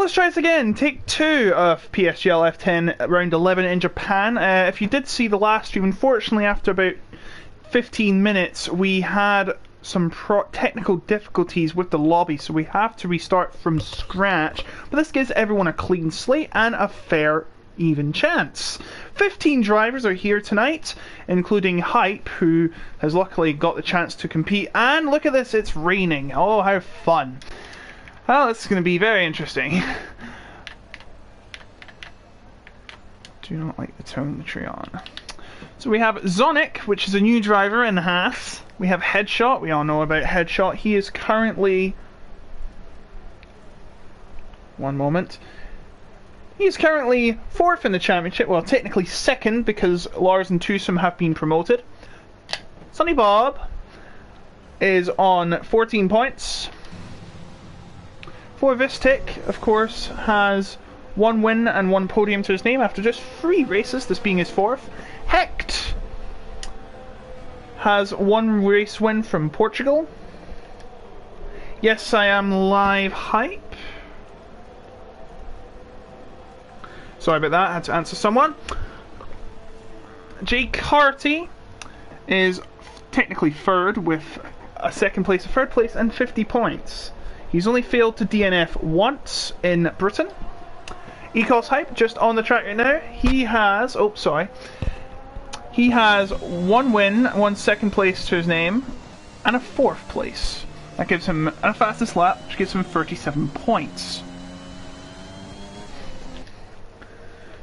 let's try this again. Take 2 of PSGL F10 round 11 in Japan. If you did see the last stream, unfortunately after about 15 minutes we had some technical difficulties with the lobby, so we have to restart from scratch. But this gives everyone a clean slate and a fair, even chance. 15 drivers are here tonight, including Hype, who has luckily got the chance to compete. And look at this, it's raining. Oh, how fun. Well, this is going to be very interesting. Do not like the tone the tree on. So we have Zonic, which is a new driver in the Haas. We have Headshot. We all know about Headshot. He is currently... One moment. He is currently 4th in the championship. Well, technically 2nd because Lars and Tusum have been promoted. Sonny Bob is on 14 points. For Vistic, of course, has 1 win and 1 podium to his name after just 3 races, this being his 4th. Hecht has 1 race win from Portugal. Yes, I am live Hype. Sorry about that, I had to answer someone. Jay Carty is technically 3rd with a 2nd place, a 3rd place and 50 points. He's only failed to DNF once in Britain. Ecos Hype, just on the track right now, he has... Oh, sorry. He has 1 win, 1 2nd place to his name, and a 4th place. That gives him a fastest lap, which gives him 37 points.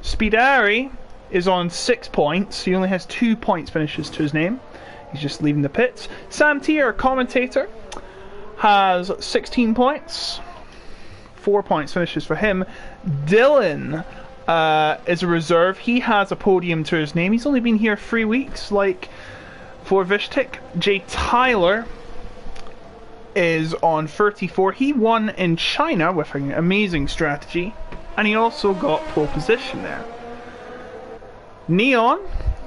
Speedari is on 6 points. He only has 2 points finishes to his name. He's just leaving the pits. Sam T, our commentator, has 16 points. 4 points finishes for him. Dylan is a reserve. He has a podium to his name. He's only been here 3 weeks, like for Vishtik. Jay Tyler is on 34. He won in China with an amazing strategy, and he also got pole position there. Neon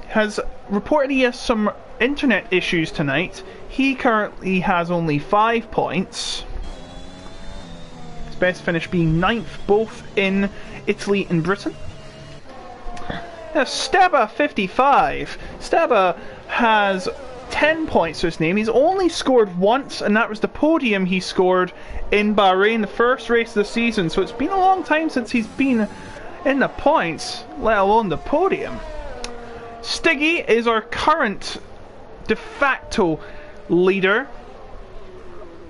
has reported he has some internet issues tonight. He currently has only 5 points. His best finish being 9th, both in Italy and Britain. Now, Steba 55. Steba has 10 points to his name. He's only scored once, and that was the podium he scored in Bahrain, the first race of the season. So it's been a long time since he's been in the points, let alone the podium. Stiggy is our current de facto leader.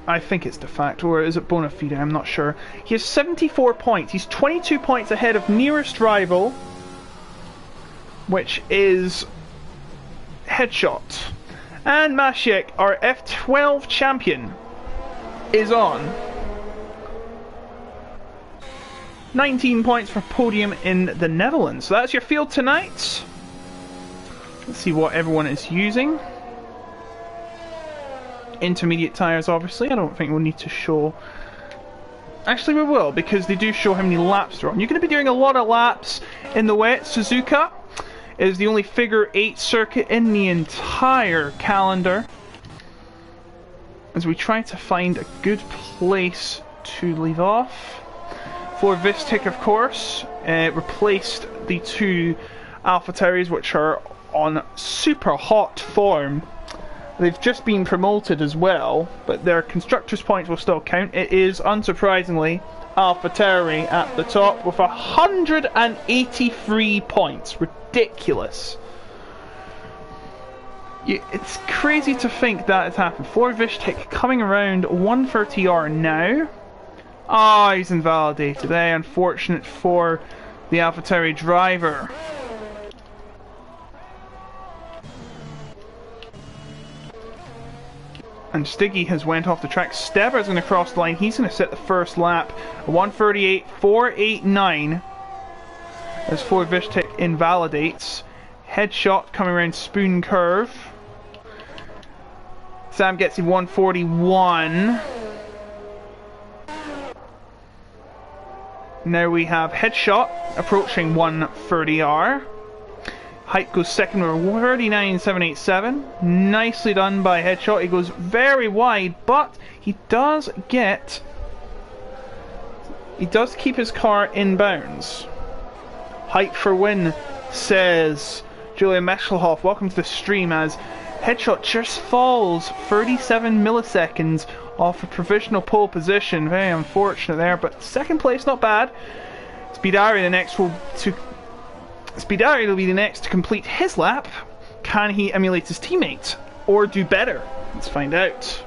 I think it's de facto, or is it bona fide? I'm not sure. He has 74 points. He's 22 points ahead of nearest rival, which is Headshot. And Masiek, our F12 champion, is on 19 points for podium in the Netherlands. So that's your field tonight. Let's see what everyone is using. Intermediate tyres, obviously. I don't think we'll need to show... Actually, we will, because they do show how many laps they're on. You're going to be doing a lot of laps in the wet. Suzuka is the only figure 8 circuit in the entire calendar, as we try to find a good place to leave off. For Vistic, of course, replaced the 2 AlphaTauris, which are on super hot form. They've just been promoted as well, but their constructors' points will still count. It is, unsurprisingly, AlphaTauri at the top with 183 points. Ridiculous. It's crazy to think that has happened. For Vishtik coming around 130R now. Ah, he's invalidated. Unfortunate for the AlphaTauri driver. And Stiggy has went off the track. Steber's going to cross the line. He's going to set the first lap. 138.489 as Ford Vishtik invalidates. Headshot coming around Spoon Curve. Sam gets him 141. Now we have Headshot approaching 130R. Hype goes second with 39.787. Nicely done by Headshot. He goes very wide, but he does get He does keep his car in bounds. Hype for win, says Julian Meschelhoff. Welcome to the stream as Headshot just falls 37 milliseconds off a provisional pole position. Very unfortunate there, but second place not bad. Speedari will be the next to complete his lap. Can he emulate his teammate or do better? Let's find out.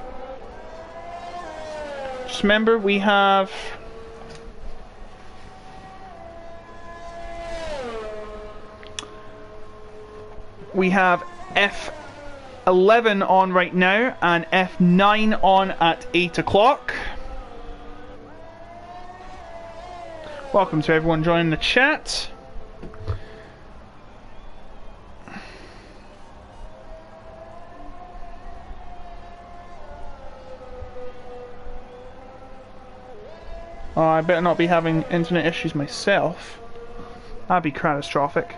Just remember we have F11 on right now and F9 on at 8 o'clock. Welcome to everyone joining the chat. Oh, I better not be having internet issues myself. That'd be catastrophic.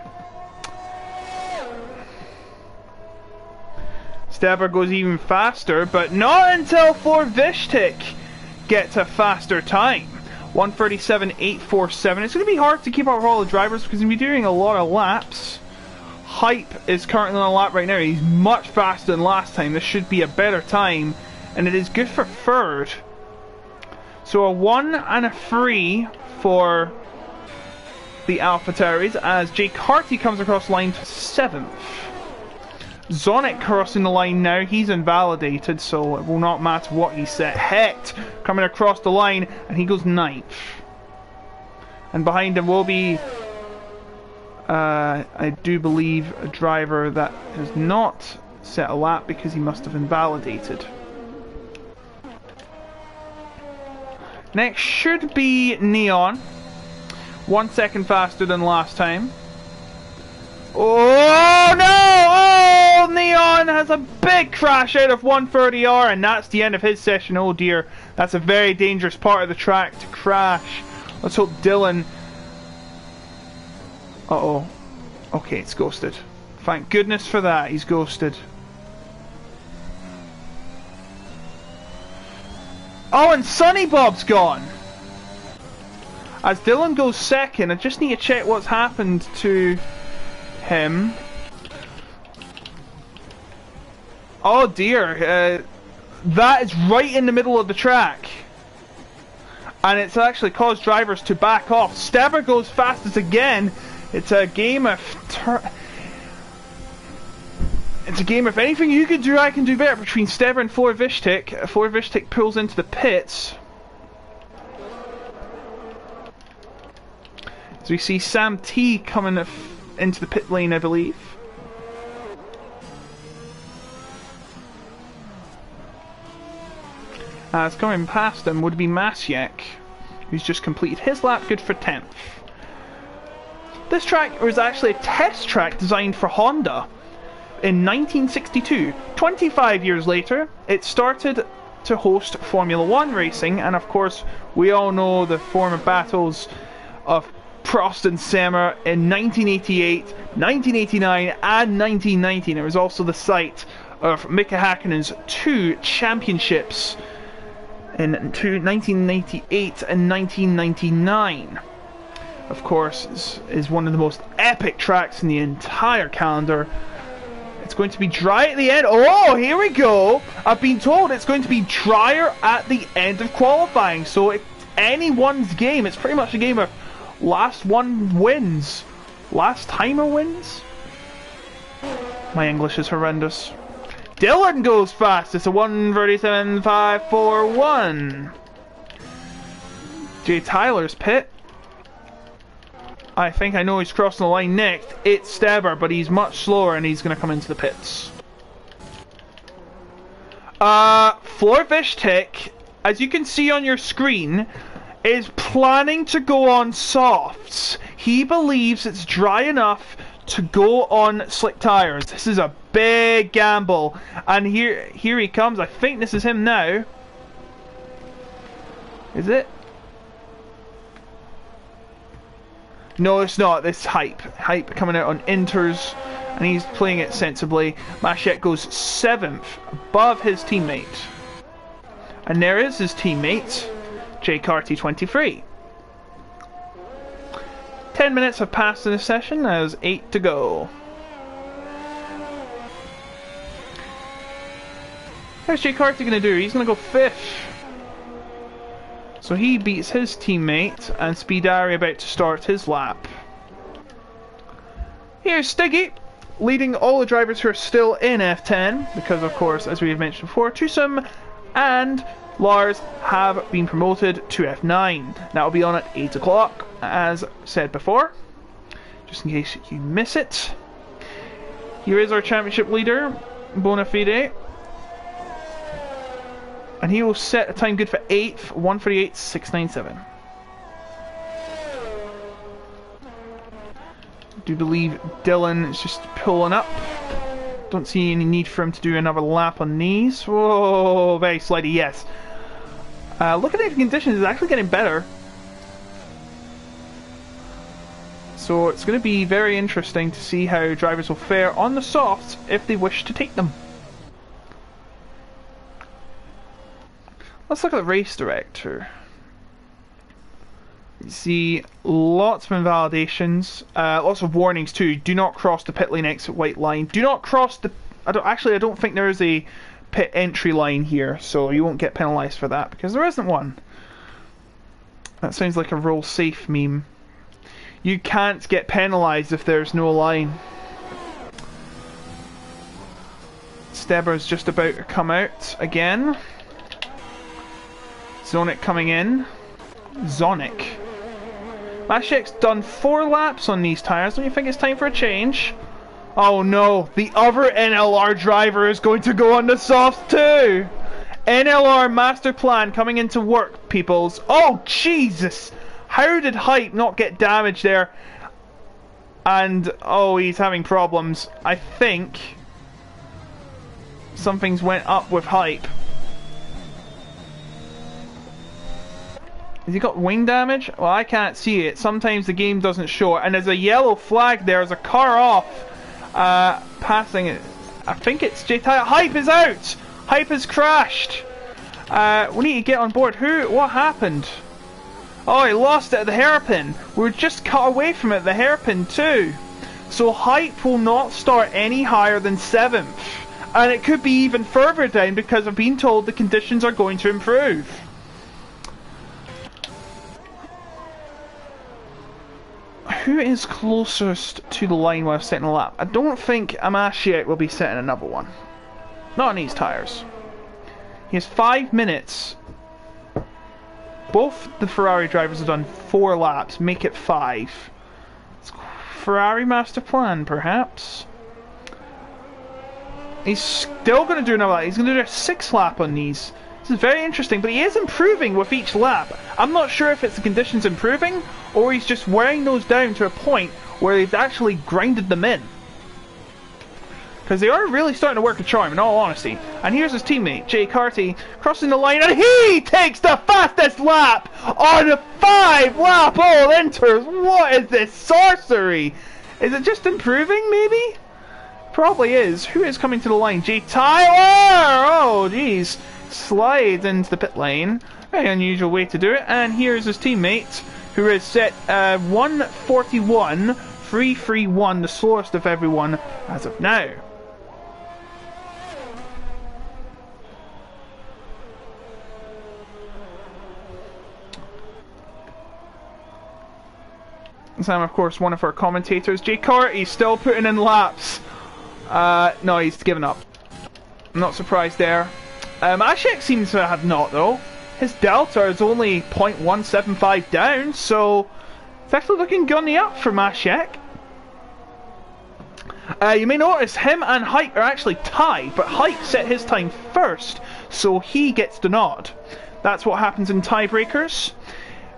Steber goes even faster, but not until Vishtik gets a faster time. 1:37.847. It's going to be hard to keep up with all the drivers because we'll be doing a lot of laps. Hype is currently on a lap right now. He's much faster than last time. This should be a better time, and it is good for third. So a 1 and a 3 for the AlphaTauris as Jake Harty comes across the line to 7th. Zonic crossing the line now. He's invalidated, so it will not matter what he set. Hecht coming across the line, and he goes 9th. And behind him will be, I do believe, a driver that has not set a lap because he must have invalidated. Next should be Neon. 1 second faster than last time. Oh no! Oh, Neon has a big crash out of 130R, and that's the end of his session. Oh dear, that's a very dangerous part of the track to crash. Let's hope Dylan... Uh-oh. Okay, it's ghosted. Thank goodness for that, he's ghosted. Oh, and Sonny Bob's gone! As Dylan goes second, I just need to check what's happened to him. Oh dear, that is right in the middle of the track. And it's actually caused drivers to back off. Steber goes fastest again. It's a game of... It's a game of anything you could do, I can do better between Steber and Vishtik. Vishtik pulls into the pits. So we see Sam T coming into the pit lane, I believe. As coming past him would be Masiak, who's just completed his lap, good for 10th. This track was actually a test track designed for Honda in 1962. 25 years later, it started to host Formula 1 racing, and of course, we all know the former battles of Prost and Senna in 1988, 1989, and 1919. It was also the site of Mika Häkkinen's 2 championships in 1998 and 1999. Of course, is one of the most epic tracks in the entire calendar. It's going to be dry at the end. Oh, here we go. I've been told it's going to be drier at the end of qualifying. So it's anyone's game. It's pretty much a game of last one wins. Last timer wins? My English is horrendous. Dylan goes fast. It's a 1:37.541. Jay Tyler's pit. I think I know he's crossing the line next. It's Steber, but he's much slower and he's going to come into the pits. Vishtik, as you can see on your screen, is planning to go on softs. He believes it's dry enough to go on slick tires. This is a big gamble. And here he comes. I think this is him now. Is it? No, it's not. This Hype coming out on inters, and he's playing it sensibly. Masiak goes 7th, above his teammate. And there is his teammate, Jake Carty 23. 10 minutes have passed in this session. There's 8 to go. How's Jay Carty going to do? He's going to go 5th. So he beats his teammate, and Speedari about to start his lap. Here's Stiggy, leading all the drivers who are still in F10, because of course, as we have mentioned before, Tusum and Lars have been promoted to F9. That will be on at 8 o'clock, as said before, just in case you miss it. Here is our championship leader, Bonafide. And he will set a time good for 8th, 1:48.697. I do believe Dylan is just pulling up. Don't see any need for him to do another lap on these. Whoa, very slidey, yes. Looking at the conditions, is actually getting better. So it's going to be very interesting to see how drivers will fare on the softs if they wish to take them. Let's look at the race director. You see lots of invalidations, lots of warnings too. Do not cross the pit lane exit white line. Do not cross the... I don't think there is a pit entry line here, so you won't get penalised for that because there isn't one. That sounds like a roll safe meme. You can't get penalised if there's no line. Steber's just about to come out again. Zonic coming in. Zonic. Mashek's done 4 laps on these tyres. Don't you think it's time for a change? Oh no, the other NLR driver is going to go on the softs too! NLR master plan coming into work, peoples. Oh Jesus! How did Hype not get damaged there? And oh, he's having problems. I think something's went up with Hype. Has he got wing damage? Well, I can't see it. Sometimes the game doesn't show it. And there's a yellow flag there. There's a car off. Passing it. I think it's J-Tire. Hype is out! Hype has crashed. We need to get on board. What happened? Oh, he lost it at the hairpin. We were just cut away from it at the hairpin too. So Hype will not start any higher than 7th. And it could be even further down because I've been told the conditions are going to improve. Who is closest to the line while setting a lap? I don't think Amasiak will be setting another one. Not on these tyres. He has 5 minutes. Both the Ferrari drivers have done 4 laps. Make it 5. It's Ferrari master plan, perhaps. He's still going to do another lap. He's going to do a 6th lap on these. This is very interesting, but he is improving with each lap. I'm not sure if it's the conditions improving, or he's just wearing those down to a point where they've actually grinded them in. Because they are really starting to work a charm, in all honesty. And here's his teammate, Jay Carty, crossing the line, and he takes the fastest lap on a 5-lap all enters. What is this sorcery? Is it just improving, maybe? Probably is. Who is coming to the line? Jay Tyler! Oh, jeez. Slides into the pit lane. Very unusual way to do it. And here's his teammate, who is set 1:41.331, the slowest of everyone as of now. Sam, of course, one of our commentators. Jay Carty's still putting in laps. No, he's given up. I'm not surprised there. Ashek seems to have not, though. His delta is only 0.175 down, so it's actually looking gunny up for Ashek. You may notice him and Hype are actually tied, but Hype set his time first, so he gets the nod. That's what happens in tiebreakers.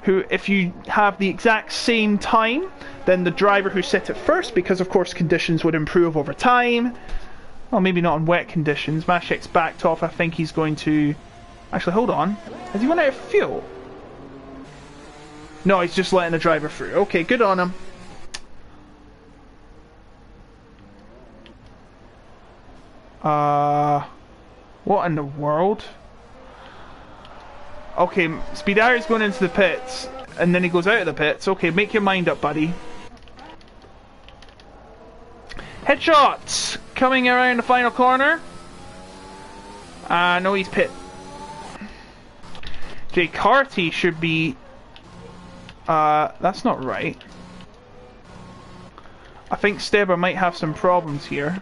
If you have the exact same time, then the driver who set it first, because of course conditions would improve over time. Well, maybe not in wet conditions. Mashek's backed off. I think he's going to... Actually, hold on. Has he run out of fuel? No, he's just letting the driver through. Okay, good on him. What in the world? Okay, Speedari's going into the pits, and then he goes out of the pits. Okay, make your mind up, buddy. Headshots coming around the final corner. No, he's pit. Jay Carty should be... that's not right. I think Steber might have some problems here.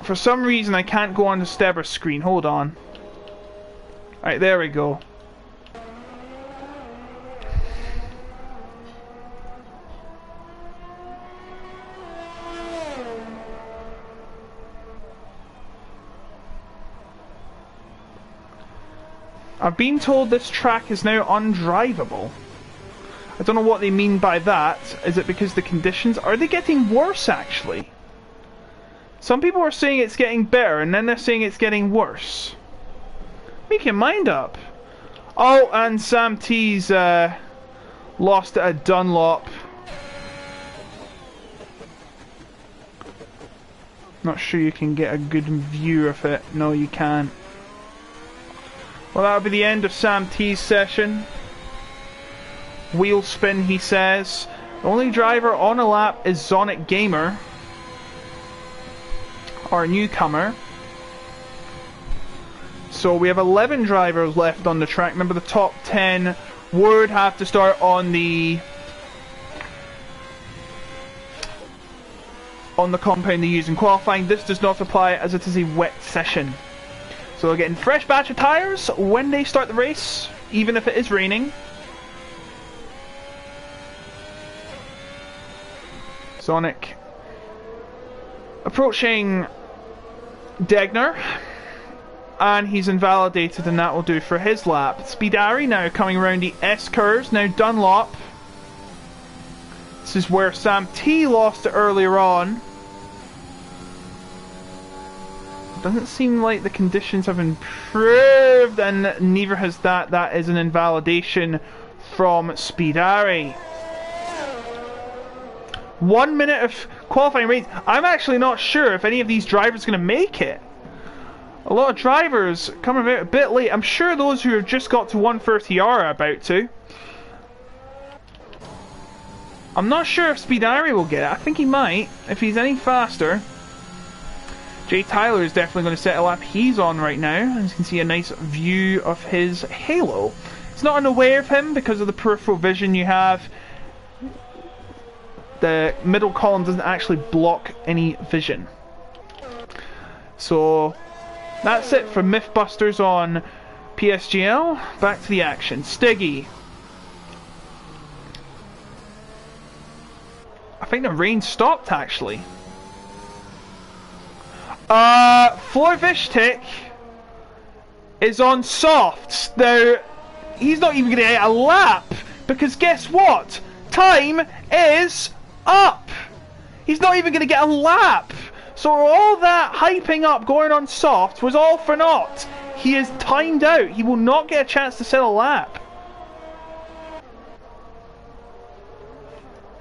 For some reason I can't go on the Steber's screen. Hold on. Alright, there we go. I've been told this track is now undrivable. I don't know what they mean by that. Is it because the conditions... Are they getting worse, actually? Some people are saying it's getting better, and then they're saying it's getting worse. Make your mind up. Oh, and Sam T's lost at a Dunlop. Not sure you can get a good view of it. No, you can't. Well, that'll be the end of Sam T's session. Wheel spin, he says. The only driver on a lap is Zonic Gamer, our newcomer. So we have 11 drivers left on the track. Remember, the top 10 would have to start on the compound they use in qualifying. This does not apply as it is a wet session. So they're getting fresh batch of tyres when they start the race, even if it is raining. Sonic approaching Degner, and he's invalidated, and that will do for his lap. Speedari now coming around the S curves, now Dunlop. This is where Sam T lost it earlier on. Doesn't seem like the conditions have improved, and neither has that. That is an invalidation from Speedari. 1 minute of qualifying race. I'm actually not sure if any of these drivers are going to make it. A lot of drivers coming out a bit late. I'm sure those who have just got to 130 are about to. I'm not sure if Speedari will get it. I think he might, if he's any faster. Jay Tyler is definitely going to set a lap he's on right now. As you can see, a nice view of his halo. It's not in the way of him because of the peripheral vision you have. The middle column doesn't actually block any vision. So that's it for Mythbusters on PSGL. Back to the action. Stiggy. I think the rain stopped actually. Florvishtik is on softs. Now, he's not even going to get a lap, because guess what? Time is up. He's not even going to get a lap. So all that hyping up going on soft was all for naught. He is timed out. He will not get a chance to set a lap.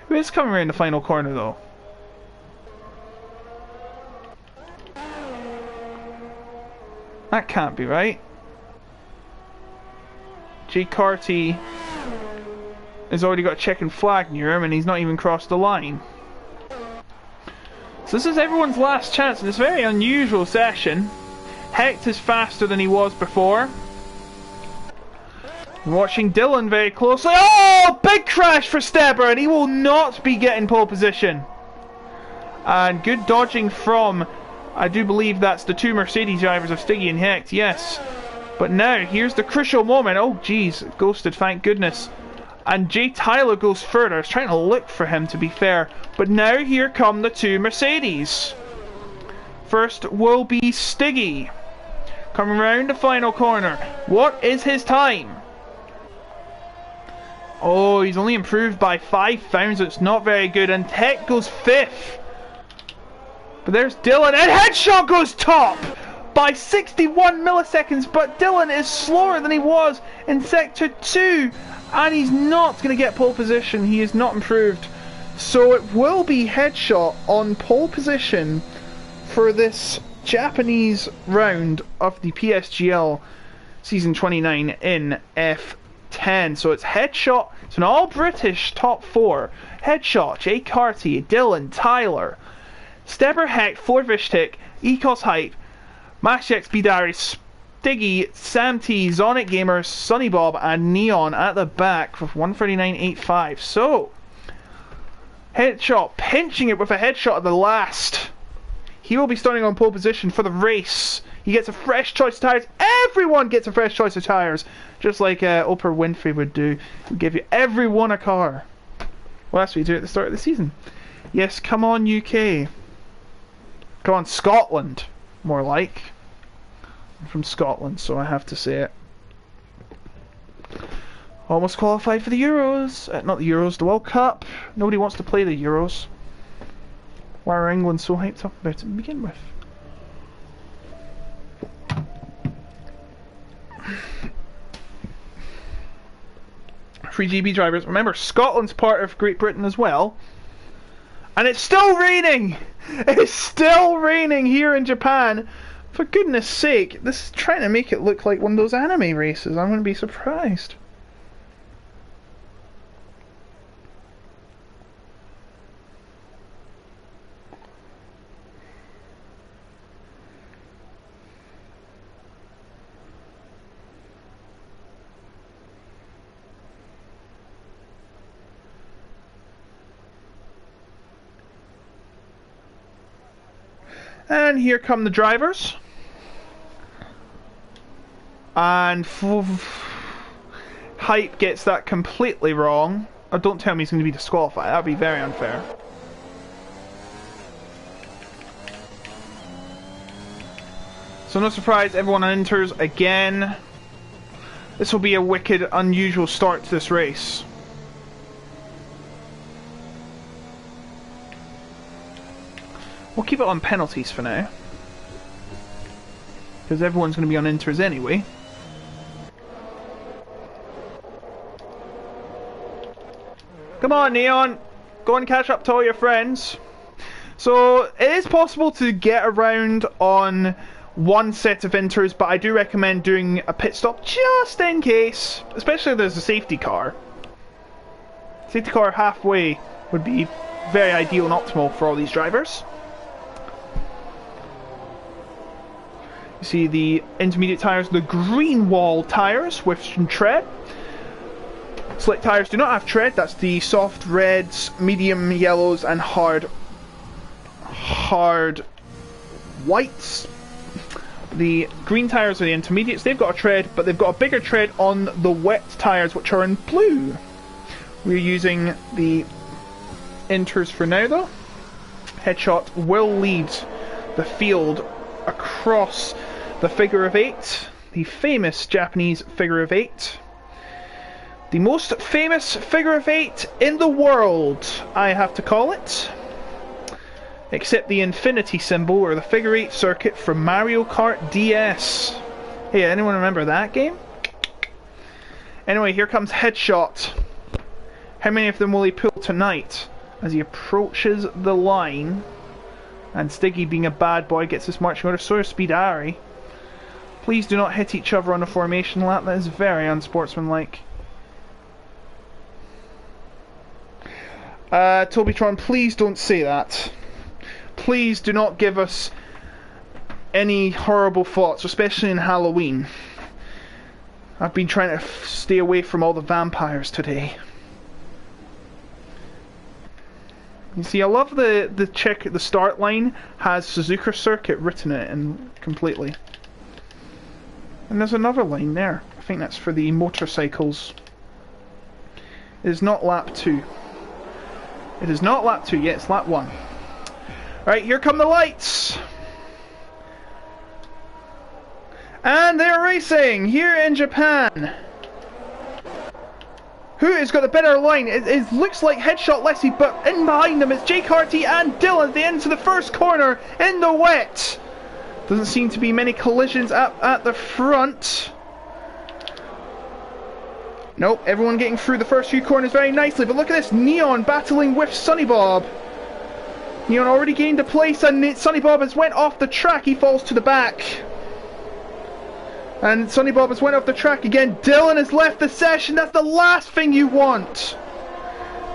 Who is coming around the final corner though? That can't be right. Jay Carty has already got a checkered flag near him, and he's not even crossed the line. So this is everyone's last chance in this very unusual session. Hecht is faster than he was before. I'm watching Dylan very closely. Oh! Big crash for Steber, and he will not be getting pole position. And good dodging from... I do believe that's the two Mercedes drivers of Stiggy and Hecht, yes. But now, here's the crucial moment. Oh, jeez, ghosted, thank goodness. And Jay Tyler goes further. I was trying to look for him, to be fair. But now, here come the two Mercedes. First will be Stiggy. Coming round the final corner. What is his time? Oh, he's only improved by 5 thousandths. Not very good. And Hecht goes 5th. But there's Dylan, and Headshot goes top by 61 milliseconds, but Dylan is slower than he was in Sector 2, and he's not going to get pole position. He is not improved. So it will be Headshot on pole position for this Japanese round of the PSGL Season 29 in F10. F10. So it's Headshot. It's an all-British top 4. Headshot, Jay Carty, Dylan, Tyler, Stebber Heck, Forvishtik, Ecos Hype, Mashek Speedari, Stiggy, Sam T, Zonic Gamer, Sunny Bob, and Neon at the back with 139.85. So, Headshot pinching it with a headshot at the last. He will be starting on pole position for the race. He gets a fresh choice of tyres. Everyone gets a fresh choice of tyres. Just like Oprah Winfrey would do. He'll give you everyone a car. Well, that's what you do at the start of the season. Yes, come on UK. Come on Scotland, more like. I'm from Scotland, so I have to say it. Almost qualified for the Euros. Not the Euros, the World Cup. Nobody wants to play the Euros. Why are England so hyped up about it to begin with? Free GB drivers. Remember, Scotland's part of Great Britain as well. And it's still raining! It's still raining here in Japan! For goodness sake, this is trying to make it look like one of those anime races. I'm going to be surprised. And here come the drivers. And Hype gets that completely wrong. Oh, don't tell me he's going to be disqualified. That would be very unfair. So no surprise, everyone enters again. This will be a wicked, unusual start to this race. We'll keep it on penalties for now, because everyone's going to be on inters anyway. Come on, Neon! Go and catch up to all your friends. So, it is possible to get around on one set of inters, but I do recommend doing a pit stop just in case, especially if there's a safety car. Safety car halfway would be very ideal and optimal for all these drivers. You see the intermediate tyres, the green wall tyres with some tread. Slick tyres do not have tread, that's the soft reds, medium yellows and hard whites. The green tyres are the intermediates, they've got a tread, but they've got a bigger tread on the wet tyres which are in blue. We're using the inters for now though. Headshot will lead the field across the figure of 8, the famous Japanese figure of 8. The most famous figure of 8 in the world, I have to call it. Except the infinity symbol or the figure 8 circuit from Mario Kart DS. Hey, anyone remember that game? Anyway, here comes Headshot. How many of them will he pull tonight as he approaches the line? And Stiggy, being a bad boy, gets this marching order. So is Speedari. Please do not hit each other on a formation lap. That is very unsportsmanlike. Tobytron, please don't say that. Please do not give us any horrible thoughts, especially in Halloween. I've been trying to stay away from all the vampires today. You see, I love the check at the start line has Suzuka Circuit written in it and completely. And there's another line there. I think that's for the motorcycles. It is not lap 2. It is not lap 2 yet, it's lap 1. Alright, here come the lights! And they're racing here in Japan! Who has got the better line? It looks like Headshot Leslie, but in behind them it's Jay Carty and Dylan at the end of the first corner in the wet. Doesn't seem to be many collisions at the front. Nope, everyone getting through the first few corners very nicely, but look at this, Neon battling with Sunny Bob. Neon already gained a place and Sunny Bob has went off the track, he falls to the back. And Sonny Bob has went off the track again. Dylan has left the session. That's the last thing you want.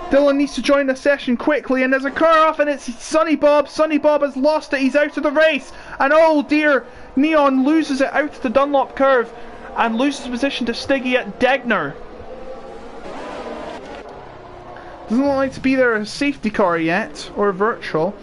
Dylan needs to join the session quickly, and there's a car off, and it's Sonny Bob. Sonny Bob has lost it. He's out of the race. And oh dear, Neon loses it out to the Dunlop curve and loses position to Stiggy at Degner. Doesn't look like to be there a safety car yet, or a virtual.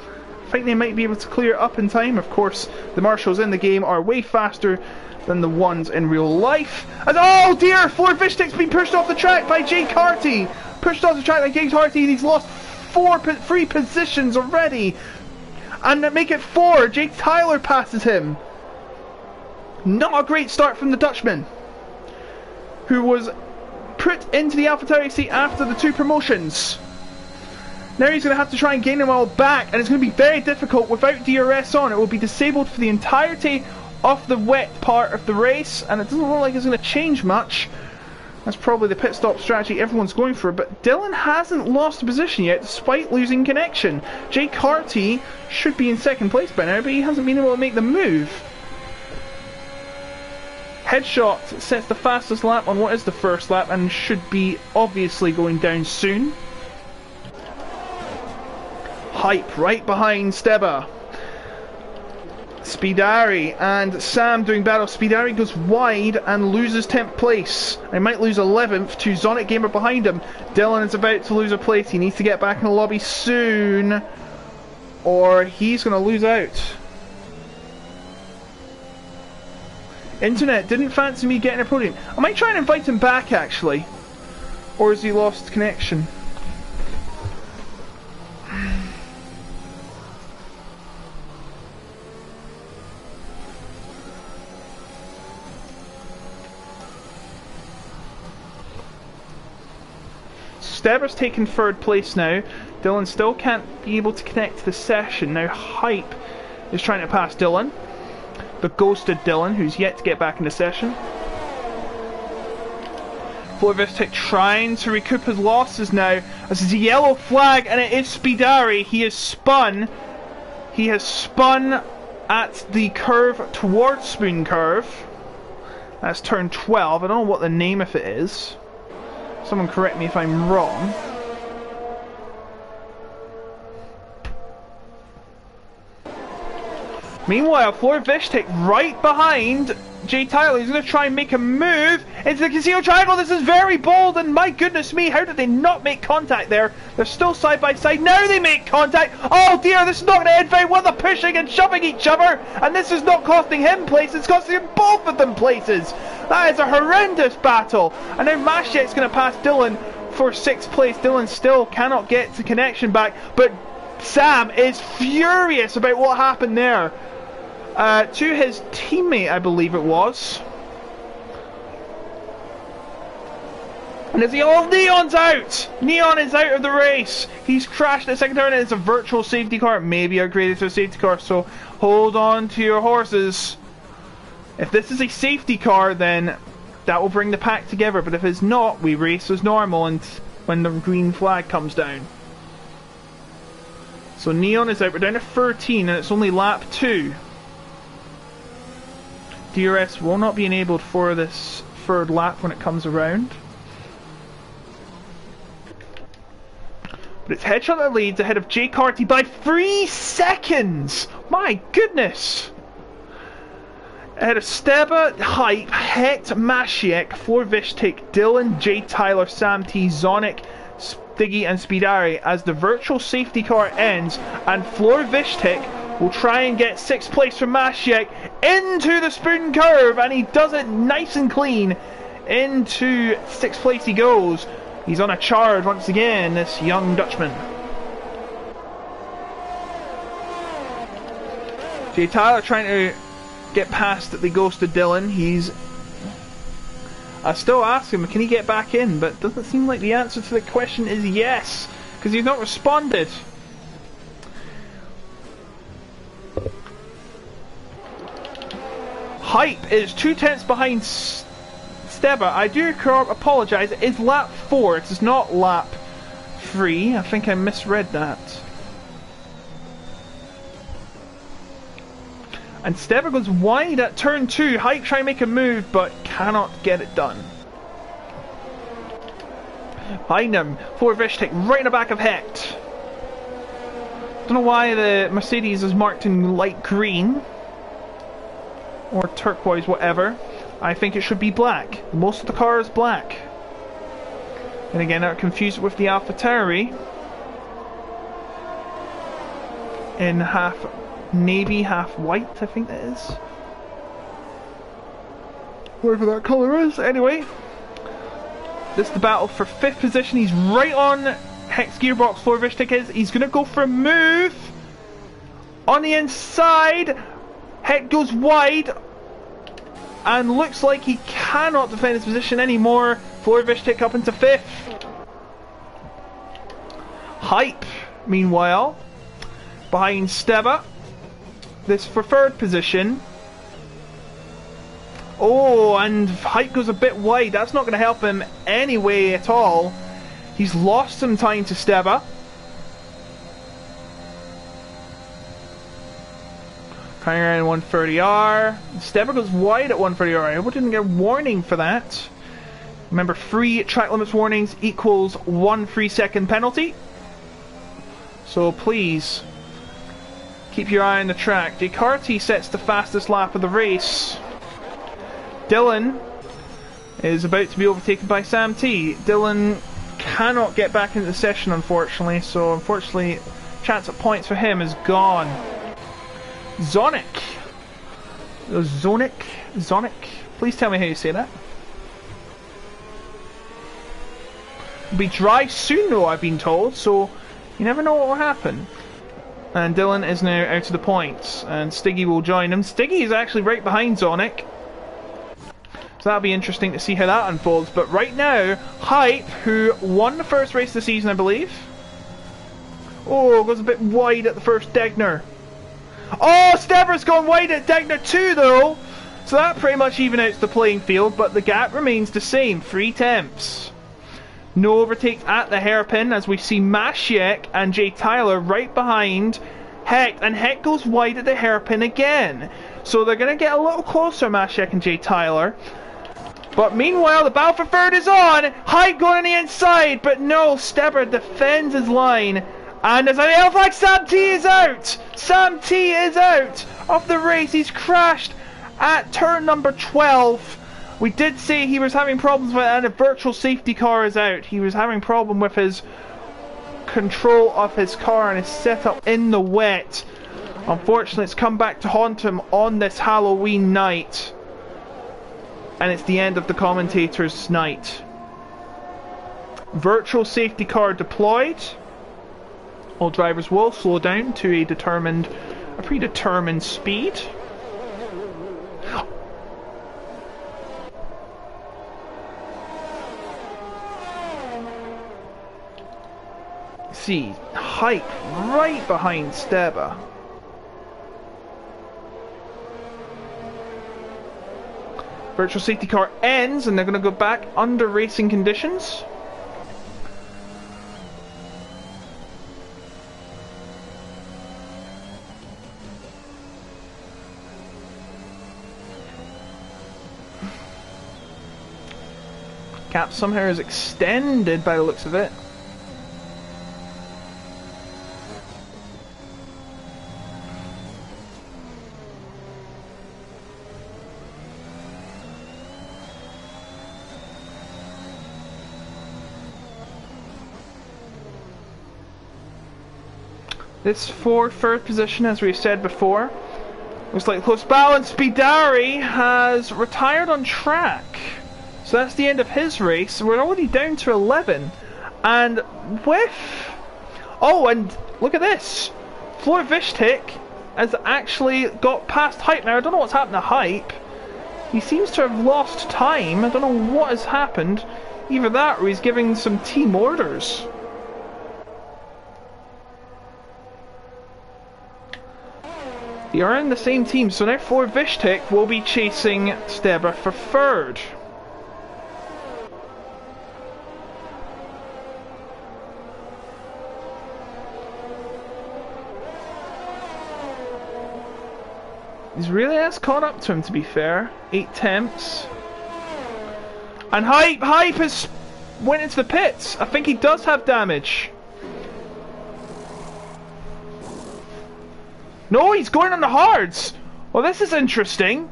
I think they might be able to clear it up in time. Of course, the marshals in the game are way faster than the ones in real life. And oh dear, Ford Vishtek's been pushed off the track by Jay Carty. Pushed off the track by Jay Carty, and he's lost three positions already. And make it 4. Jake Tyler passes him. Not a great start from the Dutchman, who was put into the AlphaTauri seat after the 2 promotions. Now he's going to have to try and gain them all back, and it's going to be very difficult without DRS on. It will be disabled for the entirety of the wet part of the race, and it doesn't look like it's going to change much. That's probably the pit stop strategy everyone's going for, but Dylan hasn't lost a position yet despite losing connection. Jay Carty should be in second place by now, but he hasn't been able to make the move. Headshot sets the fastest lap on what is the first lap and should be obviously going down soon. Hype right behind Steba. Speedari and Sam doing battle. Speedari goes wide and loses 10th place. He might lose 11th to Zonic Gamer behind him. Dylan is about to lose a place. He needs to get back in the lobby soon, or he's going to lose out. Internet didn't fancy me getting a podium. I might try and invite him back actually. Or has he lost connection? Steber's taken 3rd place now. Dylan still can't be able to connect to the session. Now Hype is trying to pass Dylan. The ghosted Dylan, who's yet to get back in the session. Flovistic trying to recoup his losses now. This is a yellow flag, and it is Speedari. He has spun. He has spun at the curve towards Spoon Curve. That's turn 12. I don't know what the name of it is. Someone correct me if I'm wrong. Meanwhile, Floor Vishtik right behind Jay Tyler. He's going to try and make a move into the Casino Triangle. This is very bold, and my goodness me, how did they not make contact there? They're still side by side. Now they make contact. Oh dear, this is not going to end very well. They're pushing and shoving each other, and this is not costing him places, it's costing both of them places. That is a horrendous battle. And now Mashek's going to pass Dylan for 6th place. Dylan still cannot get the connection back, but Sam is furious about what happened there. To his teammate, I believe it was. And as Neon's out! Neon is out of the race! He's crashed at the second turn, and it's a virtual safety car. Maybe upgraded to a safety car, so hold on to your horses. If this is a safety car, then that will bring the pack together, but if it's not, we race as normal and when the green flag comes down. So Neon is out, we're down to 13, and it's only lap 2. DRS will not be enabled for this 3rd lap when it comes around. But it's Headshot that leads ahead of Jay Carty by 3 seconds! My goodness! Ahead of Steba, Hype, Het, Mashiek, Florvishtik, Dylan, Jay Tyler, Sam T, Zonic, Stiggy and Speedari as the virtual safety car ends, and Florvishtik will try and get 6th place from Mashiek into the Spoon Curve, and he does it nice and clean. Into 6th place he goes. He's on a charge once again, this young Dutchman. Jay Tyler trying to get past the ghosted Dylan. I still ask him, can he get back in? But it doesn't seem like the answer to the question is yes, because he's not responded. Hype is 2 tenths behind Steba. I do apologise, it is lap 4, it is not lap 3. I think I misread that. And Steber goes wide at turn 2. Hype try and make a move, but cannot get it done. Behind him, Ford Vishtik right in the back of Hecht. Don't know why the Mercedes is marked in light green. Or turquoise, whatever. I think it should be black. Most of the car is black. And again, I confuse it with the AlphaTauri. In half navy, half white, I think that is. Whatever that colour is. Anyway, this is the battle for 5th position. He's right on Hecht's gearbox. Ford Vishtik is. He's going to go for a move. On the inside. Hecht goes wide. And looks like he cannot defend his position anymore. Ford Vishtik up into 5th. Hype, meanwhile, behind Steber. This for 3rd position. Oh, and Hype goes a bit wide. That's not going to help him anyway at all. He's lost some time to Steber. Coming around 130R. Steber goes wide at 130R. I hope I didn't get a warning for that. Remember, 3 track limits warnings equals 1 3-second penalty. So please, keep your eye on the track. Descartes sets the fastest lap of the race. Dylan is about to be overtaken by Sam T. Dylan cannot get back into the session, unfortunately. So, unfortunately, chance at points for him is gone. Zonic. Zonic. Please tell me how you say that. It'll be dry soon, though, I've been told. So, you never know what will happen. And Dylan is now out of the points. And Stiggy will join him. Stiggy is actually right behind Zonic. So that'll be interesting to see how that unfolds. But right now, Hype, who won the first race of the season, I believe. Oh, goes a bit wide at the first Degner. Oh, Steber's gone wide at Degner too, though. So that pretty much even outs the playing field. But the gap remains the same. 3 tenths. No overtakes at the hairpin, as we see Masiek and Jay Tyler right behind Hecht. And Hecht goes wide at the hairpin again. So they're going to get a little closer, Masiek and Jay Tyler. But meanwhile, the battle for 3rd is on. Hype going on the inside, but no, Steber defends his line. And there's a yellow flag. Sam T is out. Sam T is out of the race. He's crashed at turn number 12. We did say he was having problems with it, and a virtual safety car is out. He was having a problem with his control of his car and his setup in the wet. Unfortunately, it's come back to haunt him on this Halloween night. And it's the end of the commentator's night. Virtual safety car deployed. All drivers will slow down to a predetermined speed. See, Hype right behind Steber. Virtual safety car ends, and they're going to go back under racing conditions. Gap somehow is extended by the looks of it. This for 3rd position, as we've said before. Looks like close balance. Bidari has retired on track. So that's the end of his race. We're already down to 11. And with... Oh, and look at this. Ford Vishtik has actually got past Hype. Now, I don't know what's happened to Hype. He seems to have lost time. I don't know what has happened. Either that or he's giving some team orders. They are in the same team, so now Ford Vishtik will be chasing Steber for 3rd. He's really has caught up to him, to be fair. 8 attempts. And Hype has went into the pits. I think he does have damage. No, he's going on the hards. Well, this is interesting.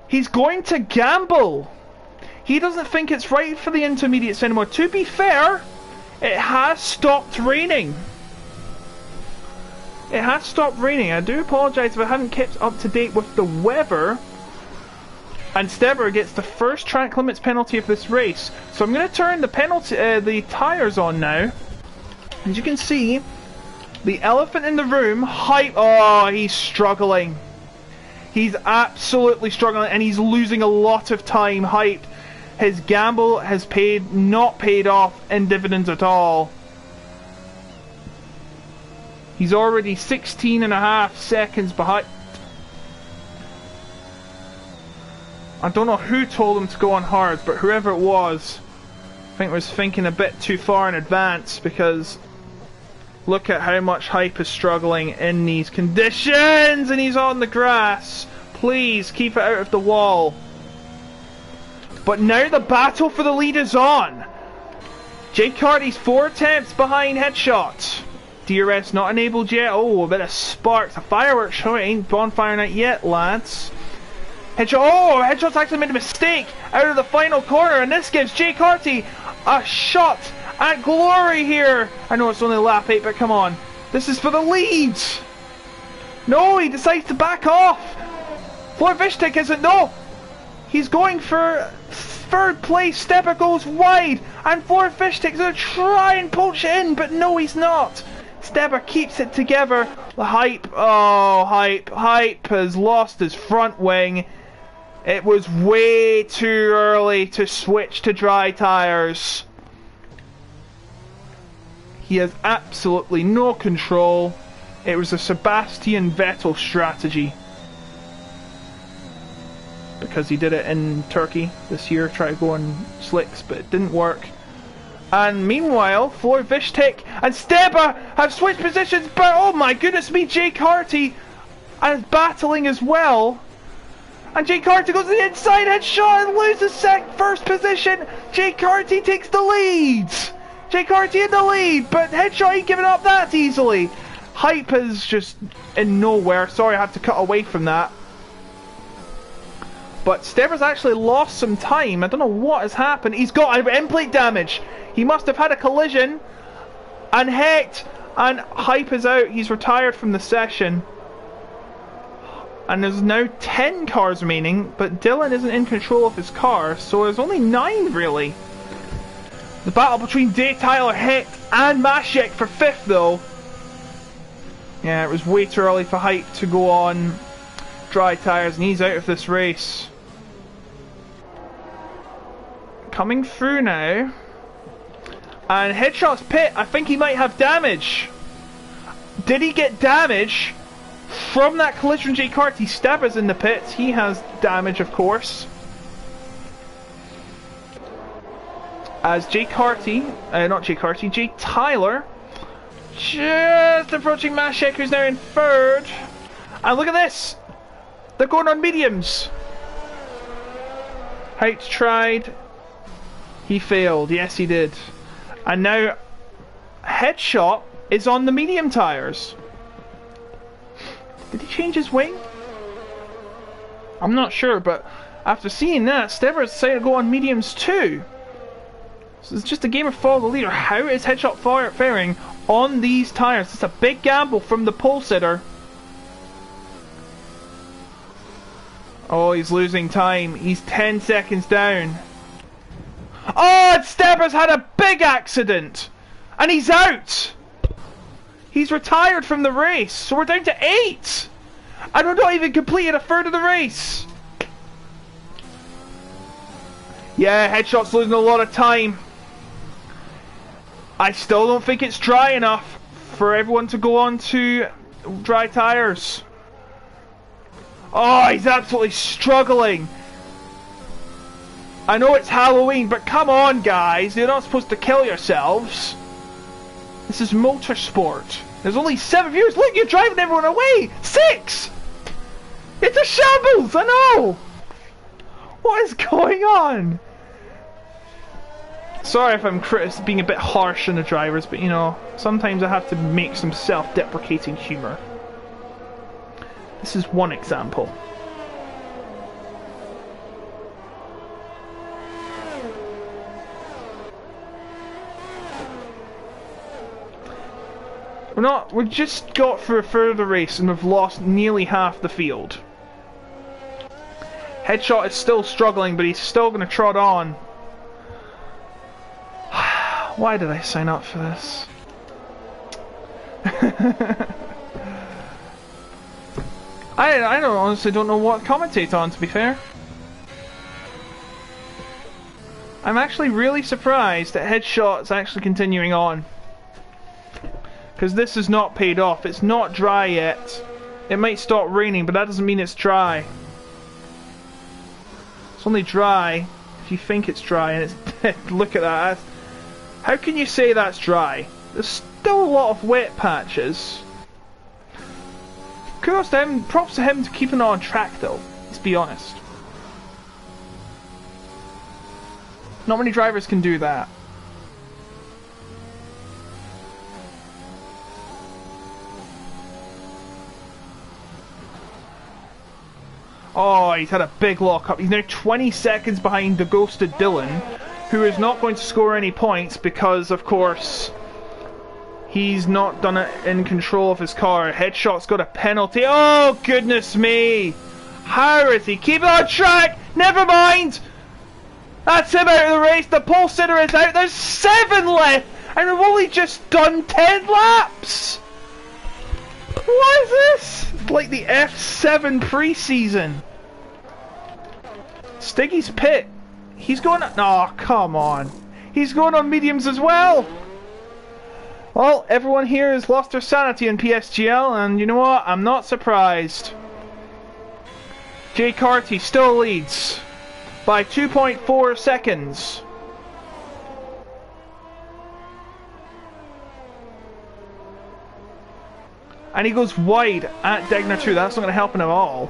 He's going to gamble. He doesn't think it's right for the intermediates anymore. To be fair, it has stopped raining. It has stopped raining. I do apologise if I haven't kept up to date with the weather. And Steber gets the first track limits penalty of this race. So I'm going to turn the tyres on now. As you can see, the elephant in the room, Hype. Oh, he's struggling. He's absolutely struggling, and he's losing a lot of time. Hype. His gamble has not paid off in dividends at all. He's already 16.5 seconds behind. I don't know who told him to go on hards, but whoever it was, I think was thinking a bit too far in advance, because look at how much Hype is struggling in these conditions, and he's on the grass. Please keep it out of the wall. But now the battle for the lead is on. Jake Carty's 4 attempts behind Headshot. DRS not enabled yet. Oh, a bit of sparks. A fireworks show. It ain't bonfire night yet, lads. Headshot. Oh, Headshot's actually made a mistake out of the final corner, and this gives Jake Carty a shot at glory here. I know it's only lap 8, but come on. This is for the lead. No, he decides to back off. Florvishtik isn't. No. He's going for 3rd place. Steber goes wide, and Florvishtik's going to try and poach it in, but no, he's not. Steber keeps it together. The Hype. Oh, Hype has lost his front wing. It was way too early to switch to dry tyres. He has absolutely no control. It was a Sebastian Vettel strategy, because he did it in Turkey this year, try to go on slicks, but it didn't work. And meanwhile, Florvishtik and Steber have switched positions, but oh my goodness me, Jake Carty is battling as well. And Jake Carty goes to the inside, Headshot, and loses first position. Jake Carty takes the lead. Jake Carty in the lead, but Headshot ain't giving up that easily. Hype is just in nowhere. Sorry, I had to cut away from that. But Steber's actually lost some time. I don't know what has happened. He's got end plate damage. He must have had a collision. And Hecht and Hype is out. He's retired from the session. And there's now 10 cars remaining, but Dylan isn't in control of his car, so there's only 9 really. The battle between Day Tyler, Hecht and Mashek for 5th though. Yeah, it was way too early for Hype to go on dry tyres, and he's out of this race. Coming through now. And Headshot's pit, I think he might have damage. Did he get damage from that collision with Jake Carty? Steber's in the pits. He has damage, of course. As Jake Carty, Jake Tyler, just approaching Mashek, who's now in 3rd. And look at this! They're going on mediums. Height tried. He failed. Yes, he did. And now Headshot is on the medium tyres. Did he change his wing? I'm not sure, but after seeing that, Steber decided to go on mediums too. So it's just a game of follow the leader. How is Headshot faring on these tyres? It's a big gamble from the pole sitter. Oh, he's losing time. He's 10 seconds down. Oh, and Steber's had a big accident. And he's out. He's retired from the race. So we're down to 8. And we're not even completed a third of the race. Yeah, Headshot's losing a lot of time. I still don't think it's dry enough for everyone to go on to dry tyres. Oh, he's absolutely struggling. I know it's Halloween, but come on, guys. You're not supposed to kill yourselves. This is motorsport. There's only 7 viewers. Look, you're driving everyone away. 6. It's a shambles. I know. What is going on? Sorry if I'm being a bit harsh on the drivers, but you know, sometimes I have to make some self-deprecating humor. This is one example. We just got through a further race and we've lost nearly half the field. Headshot is still struggling, but he's still going to trot on. Why did I sign up for this? I honestly don't know what to commentate on, to be fair. I'm actually really surprised that Headshot's actually continuing on. Because this is not paid off. It's not dry yet. It might stop raining, but that doesn't mean it's dry. It's only dry if you think it's dry and it's dead. Look at that. How can you say that's dry? There's still a lot of wet patches. Kudos to him, props to him to keeping it on track though, let's be honest. Not many drivers can do that. Oh, he's had a big lock-up. He's now 20 seconds behind the ghosted Dylan, who is not going to score any points because, of course, he's not done it in control of his car. Headshot's got a penalty. Oh, goodness me! How is he keeping on track? Never mind! That's him out of the race. The pole sitter is out. There's 7 left! And we've only just done 10 laps! What is this? It's like the F10 pre-season. Stiggy's pit. He's going on... Oh, come on. He's going on mediums as well. Well, everyone here has lost their sanity in PSGL, and you know what? I'm not surprised. Jay Carty still leads by 2.4 seconds. And he goes wide at Degner 2. That's not going to help him at all.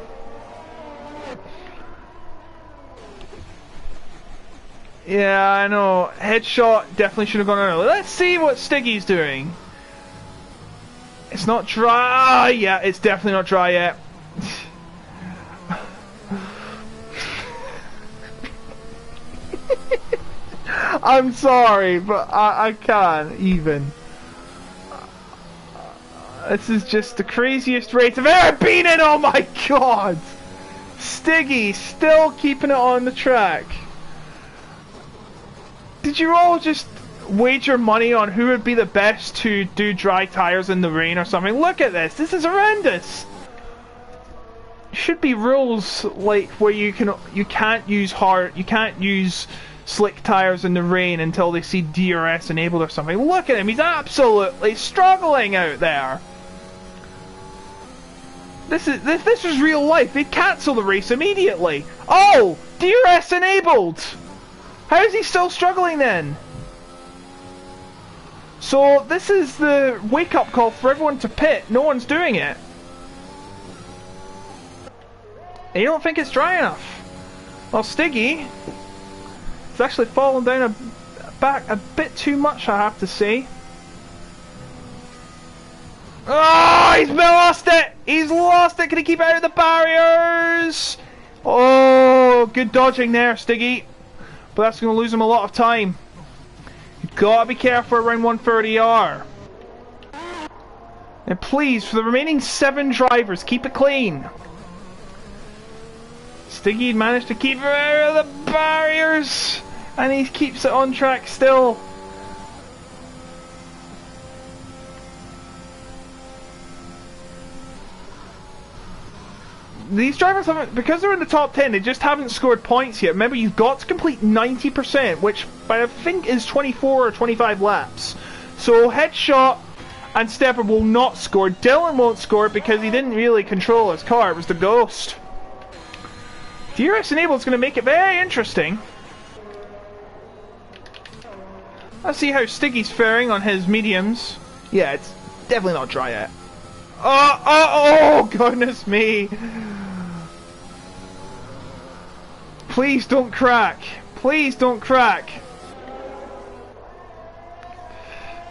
Yeah, I know. Headshot definitely should have gone early. Let's see what Stiggy's doing. It's not dry. Yeah, it's definitely not dry yet. I'm sorry, but I can't even. This is just the craziest race I've ever been in. Oh my god! Stiggy still keeping it on the track. Did you all just wager money on who would be the best to do dry tires in the rain or something? Look at this. This is horrendous. Should be rules like where you can't use slick tires in the rain until they see DRS enabled or something. Look at him. He's absolutely struggling out there. This is real life. They'd cancel the race immediately. Oh, DRS enabled. How is he still struggling then? So this is the wake-up call for everyone to pit. No one's doing it. And you don't think it's dry enough? Well, Stiggy has actually fallen down back a bit too much, I have to say. Oh, he's lost it! He's lost it! Can he keep out of the barriers? Oh, good dodging there, Stiggy. But that's going to lose him a lot of time. You've got to be careful around 130R. And please, for the remaining 7 drivers, keep it clean. Stiggy managed to keep him out of the barriers. And he keeps it on track still. These drivers haven't, because they're in the top 10, they just haven't scored points yet. Remember, you've got to complete 90%, which I think is 24 or 25 laps. So Headshot and Stepper will not score. Dylan won't score because he didn't really control his car. It was the Ghost. DRS Enable is going to make it very interesting. Let's see how Stiggy's faring on his mediums. Yeah, it's definitely not dry yet. Oh, goodness me. Please don't crack. Please don't crack.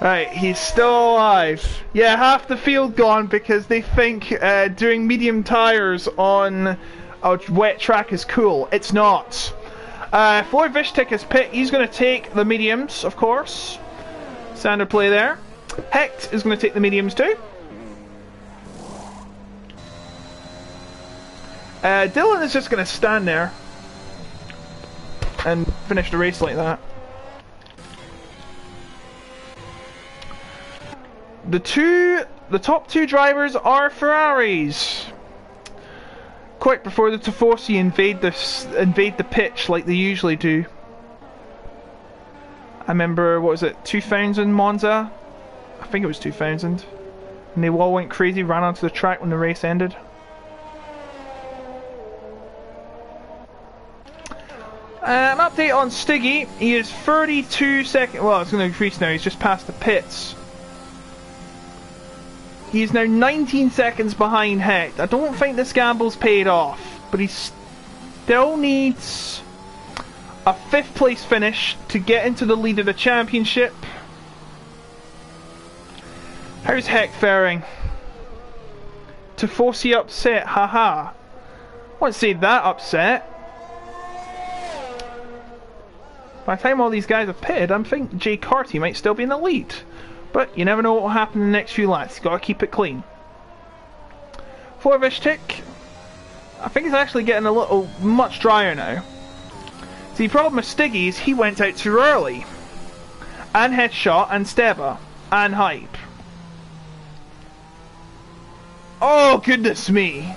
Right, he's still alive. Yeah, half the field gone because they think doing medium tyres on a wet track is cool. It's not. Floor Vishtik is pit. He's going to take the mediums, of course. Standard play there. Hecht is going to take the mediums too. Dylan is just going to stand there and finish the race like that. The top two drivers are Ferraris. Quick before the Tifosi invade the pitch like they usually do. I remember, what was it, 2000 Monza? I think it was 2000. And they all went crazy, ran onto the track when the race ended. An update on Stiggy. He is 32 seconds. Well, it's going to increase now. He's just past the pits. He's now 19 seconds behind Hecht. I don't think this gamble's paid off, but he still needs a 5th place finish to get into the lead of the championship. How's Hecht faring? Tifosi upset, haha. I wouldn't say that upset. By the time all these guys have pitted, I'm thinking Jay Carty might still be in the lead. But you never know what will happen in the next few laps. You've got to keep it clean. For Vishtik, I think it's actually getting a little much drier now. See, the problem with Stiggy is he went out too early. And Headshot, and Steba, and Hype. Oh, goodness me.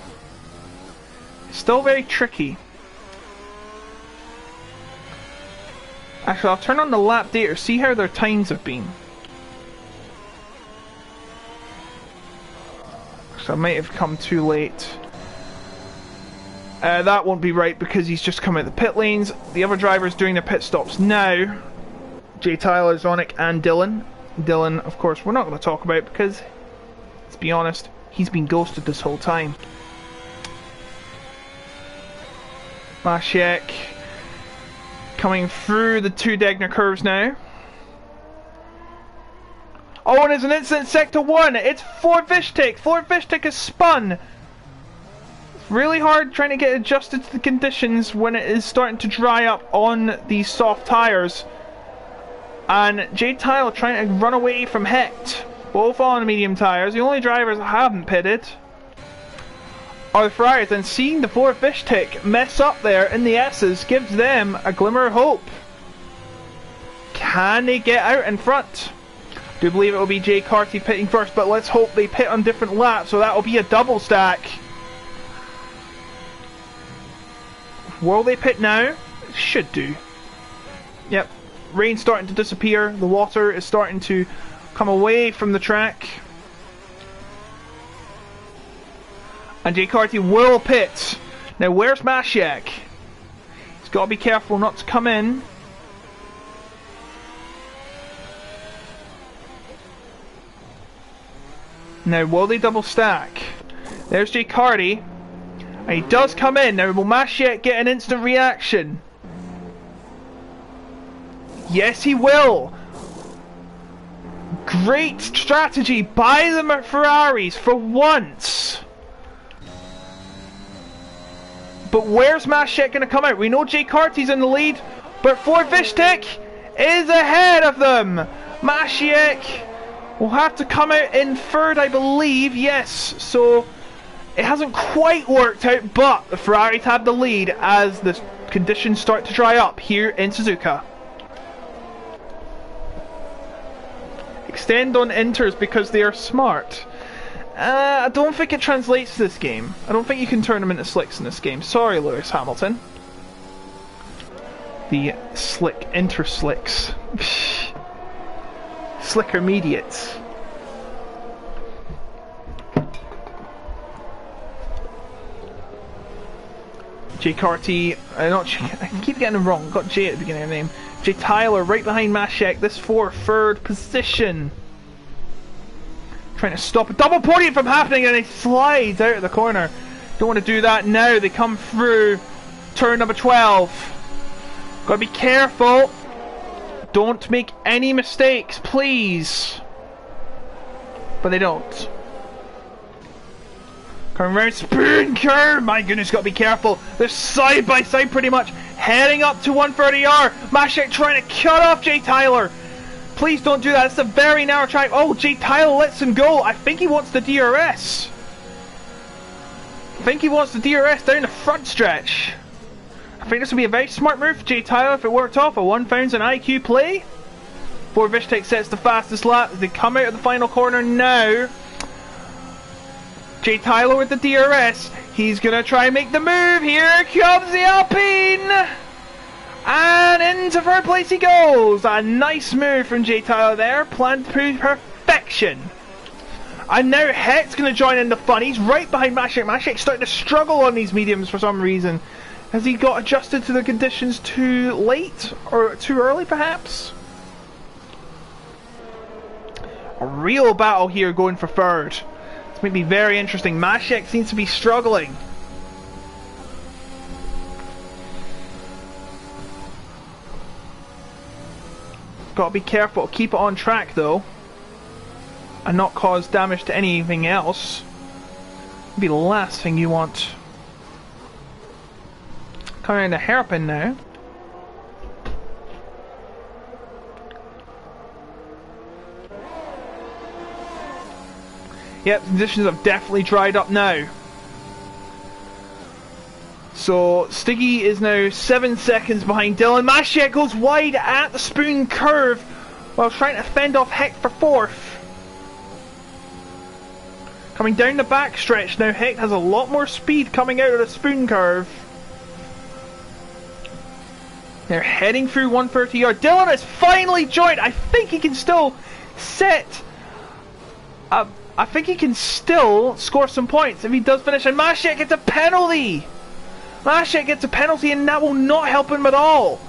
Still very tricky. Actually, I'll turn on the lap data, see how their times have been. So I might have come too late. That won't be right because he's just come out the pit lanes. The other drivers doing their pit stops now. Jay Tyler, Zonic and Dylan. Dylan, of course, we're not going to talk about because, let's be honest, he's been ghosted this whole time. Masiek coming through the two Degner curves now. Oh, and there's an incident in Sector 1. It's Ford Vishtik. Ford Vishtik is spun. It's really hard trying to get adjusted to the conditions when it is starting to dry up on these soft tyres. And Jay Tyler trying to run away from Hecht. Both on medium tyres. The only drivers that haven't pitted are the Ferraris. And seeing the Ford Vishtik mess up there in the S's gives them a glimmer of hope. Can they get out in front? I do believe it will be Jay Carty pitting first, but let's hope they pit on different laps, so that will be a double stack. Will they pit now? Should do. Yep, rain's starting to disappear, the water is starting to come away from the track. And Jay Carty will pit. Now where's Masiek? He's got to be careful not to come in. Now, will they double stack? There's Jay Carty. And he does come in. Now, will Masiek get an instant reaction? Yes, he will. Great strategy by the Ferraris for once. But where's Masiek going to come out? We know Jay Carty's in the lead, but Ford Vishtik is ahead of them. Masiek will have to come out in third, I believe. Yes, so it hasn't quite worked out, but the Ferraris have the lead as the conditions start to dry up here in Suzuka. Extend on inters because they are smart. I don't think it translates to this game. I don't think you can turn them into slicks in this game. Sorry, Lewis Hamilton. The slick inter-slicks. Slicker mediates. Jay Carty, I keep getting him wrong, got Jay at the beginning of the name. Jay Tyler right behind Masiek, this for third position. Trying to stop a double podium from happening, and he slides out of the corner. Don't want to do that now. They come through turn number 12. Gotta be careful. Don't make any mistakes, please. But they don't. Coming around spoon curve. My goodness, gotta be careful. They're side by side pretty much. Heading up to 130R. Mashek trying to cut off Jay Tyler. Please don't do that. It's a very narrow track. Oh, Jay Tyler lets him go. I think he wants the DRS. I think he wants the DRS down the front stretch. I think this would be a very smart move for Jay Tyler if it worked off. A 1000 IQ play. Before Vishtech sets the fastest lap. As they come out of the final corner now. Jay Tyler with the DRS. He's going to try and make the move. Here comes the Alpine. And into third place he goes. A nice move from Jay Tyler there. Planned to perfection. And now Hecht's going to join in the fun. He's right behind Mashek. Mashek's starting to struggle on these mediums for some reason. Has he got adjusted to the conditions too late? Or too early perhaps? A real battle here going for third. This might be very interesting. Mashek seems to be struggling. Gotta be careful, keep it on track though, and not cause damage to anything else. It'd be the last thing you want. Coming around the hairpin now. Yep, conditions have definitely dried up now. So Stiggy is now 7 seconds behind Dylan. Mashek goes wide at the spoon curve while trying to fend off Hecht for fourth. Coming down the back stretch now, Hecht has a lot more speed coming out of the spoon curve. They're heading through 130R. Dylan has finally joined. I think he can still set I think he can still score some points if he does finish, and Mashek gets a penalty! Mashek gets a penalty and that will not help him at all.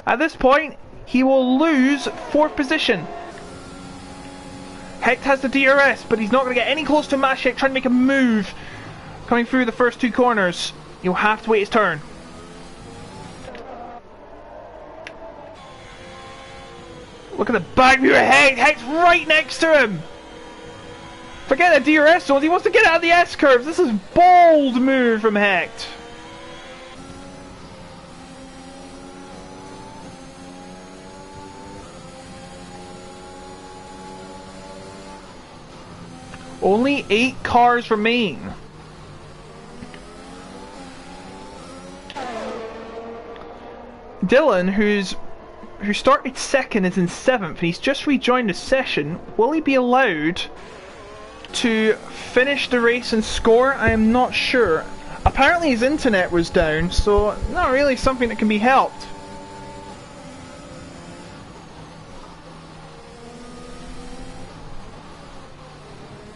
At this point, he will lose 4th position. Hecht has the DRS, but he's not going to get any close to Mashek trying to make a move. Coming through the first 2 corners. He'll have to wait his turn. Look at the back view of Hecht. Hecht's right next to him. Forget the DRS zones, he wants to get out of the S-curves. This is a bold move from Hecht. Only 8 cars remain. Dylan, who started second, is in 7th, and he's just rejoined the session. Will he be allowed to finish the race and score? I am not sure. Apparently his internet was down, so not really something that can be helped.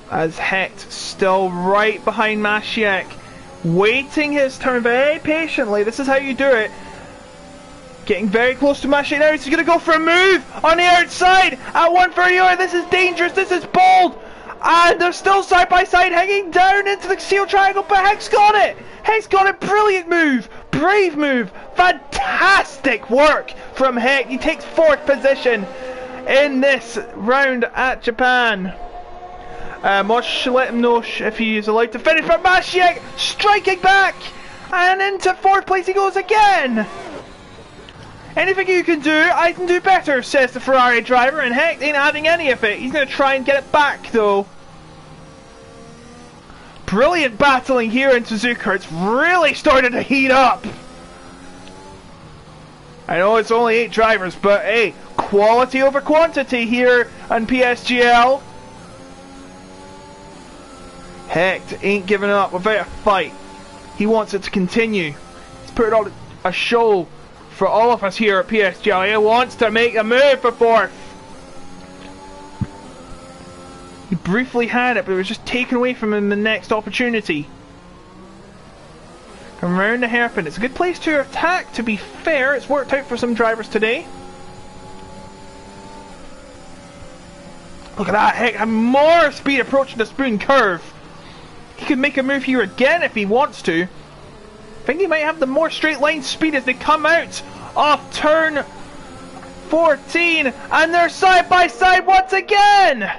As Hecht still right behind Mashek, waiting his turn very patiently. This is how you do it. Getting very close to Mashek now. He's going to go for a move on the outside at 130. This is dangerous. This is bold. And they're still side by side, hanging down into the seal triangle, but Hecht's got it! Hecht's got a brilliant move! Brave move! Fantastic work from Hecht! He takes 4th position in this round at Japan. Mosh should let him know if he is allowed to finish, but Mashek striking back! And into 4th place he goes again! Anything you can do, I can do better, says the Ferrari driver, and Hecht ain't having any of it. He's going to try and get it back, though. Brilliant battling here in Suzuka. It's really started to heat up. I know it's only 8 drivers, but hey, quality over quantity here on PSGL. Hecht ain't giving up without a fight. He wants it to continue. He's put on a show for all of us here at PSGL. He wants to make a move for 4th. He briefly had it, but it was just taken away from him the next opportunity. Come around the hairpin. It's a good place to attack, to be fair. It's worked out for some drivers today. Look at that, heck, more speed approaching the spoon curve. He could make a move here again if he wants to. I think he might have the more straight line speed as they come out off turn 14, and they're side by side once again.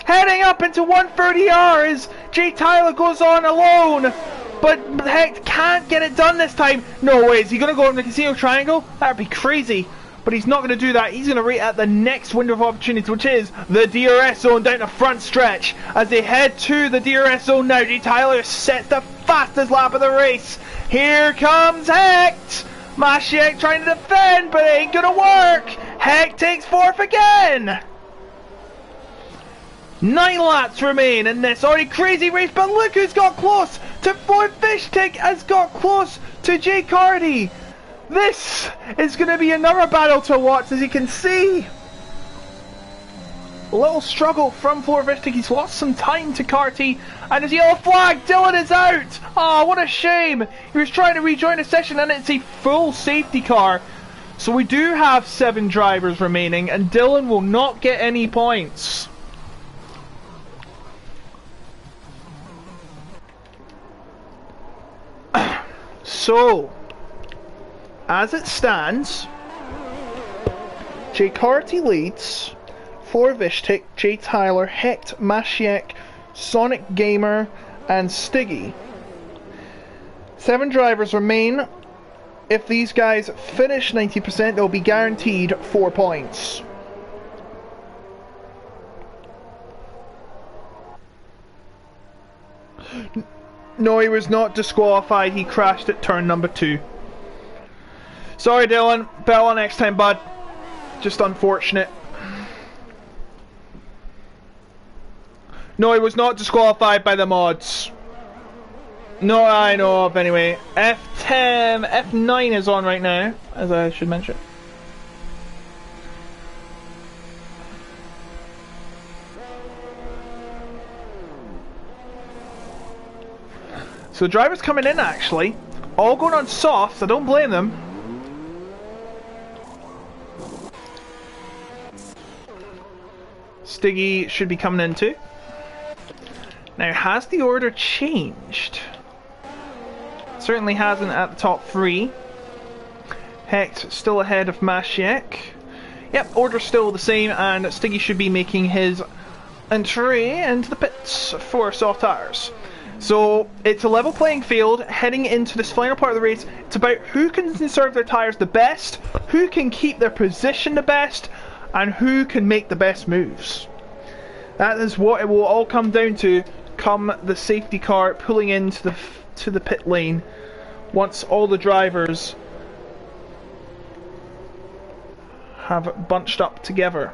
Heading up into 130R as Jay Tyler goes on alone, but heck, can't get it done this time. No way, is he going to go in the casino triangle? That'd be crazy. But he's not going to do that. He's going to rate at the next window of opportunity, which is the DRS zone down the front stretch. As they head to the DRS zone now, Jay Tyler sets the fastest lap of the race. Here comes Hecht. Masiek trying to defend, but it ain't going to work. Hecht takes fourth again. 9 laps remain in this already crazy race, but look who's got close to Ford Fishtick, has got close to Jay Carty. This is going to be another battle to watch, as you can see. A little struggle from Ford Fishtick. He's lost some time to Carty, and his yellow flag, Dylan is out. Oh, what a shame. He was trying to rejoin the session, and it's a full safety car. So we do have 7 drivers remaining, and Dylan will not get any points. So, as it stands, Jay Carty leads, Ford Fishtick, Jay Tyler, Hecht, Masiek, Sonic Gamer, and Stiggy. 7 drivers remain. If these guys finish 90%, they'll be guaranteed 4 points. No, he was not disqualified. He crashed at turn number 2. Sorry, Dylan. Better on next time, bud. Just unfortunate. No, he was not disqualified by the mods. No, I know of anyway. F10, F9 is on right now, as I should mention. So the drivers coming in actually, all going on soft, so don't blame them. Stiggy should be coming in too. Now, has the order changed? Certainly hasn't at the top 3. Hecht still ahead of Masiek. Yep, order's still the same, and Stiggy should be making his entry into the pits for soft tires. So it's a level playing field heading into this final part of the race. It's about who can conserve their tyres the best, who can keep their position the best, and who can make the best moves. That is what it will all come down to come the safety car pulling into the pit lane once all the drivers have bunched up together.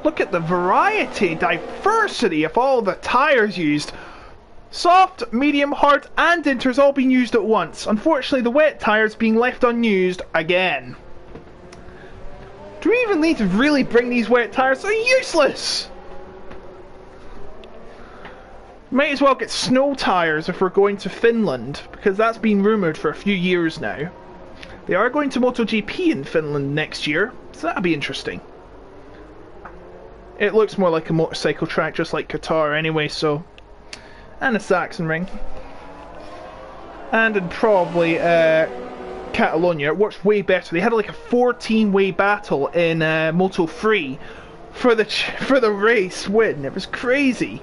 Look at the variety, diversity of all the tyres used. Soft, medium, hard and inters all being used at once. Unfortunately, the wet tyres being left unused again. Do we even need to really bring these wet tyres? They're useless! Might as well get snow tyres if we're going to Finland, because that's been rumoured for a few years now. They are going to MotoGP in Finland next year, so that'll be interesting. It looks more like a motorcycle track, just like Qatar anyway, so... And a Saxon ring. And in probably Catalonia, it works way better. They had like a 14-way battle in Moto 3 for the race win. It was crazy.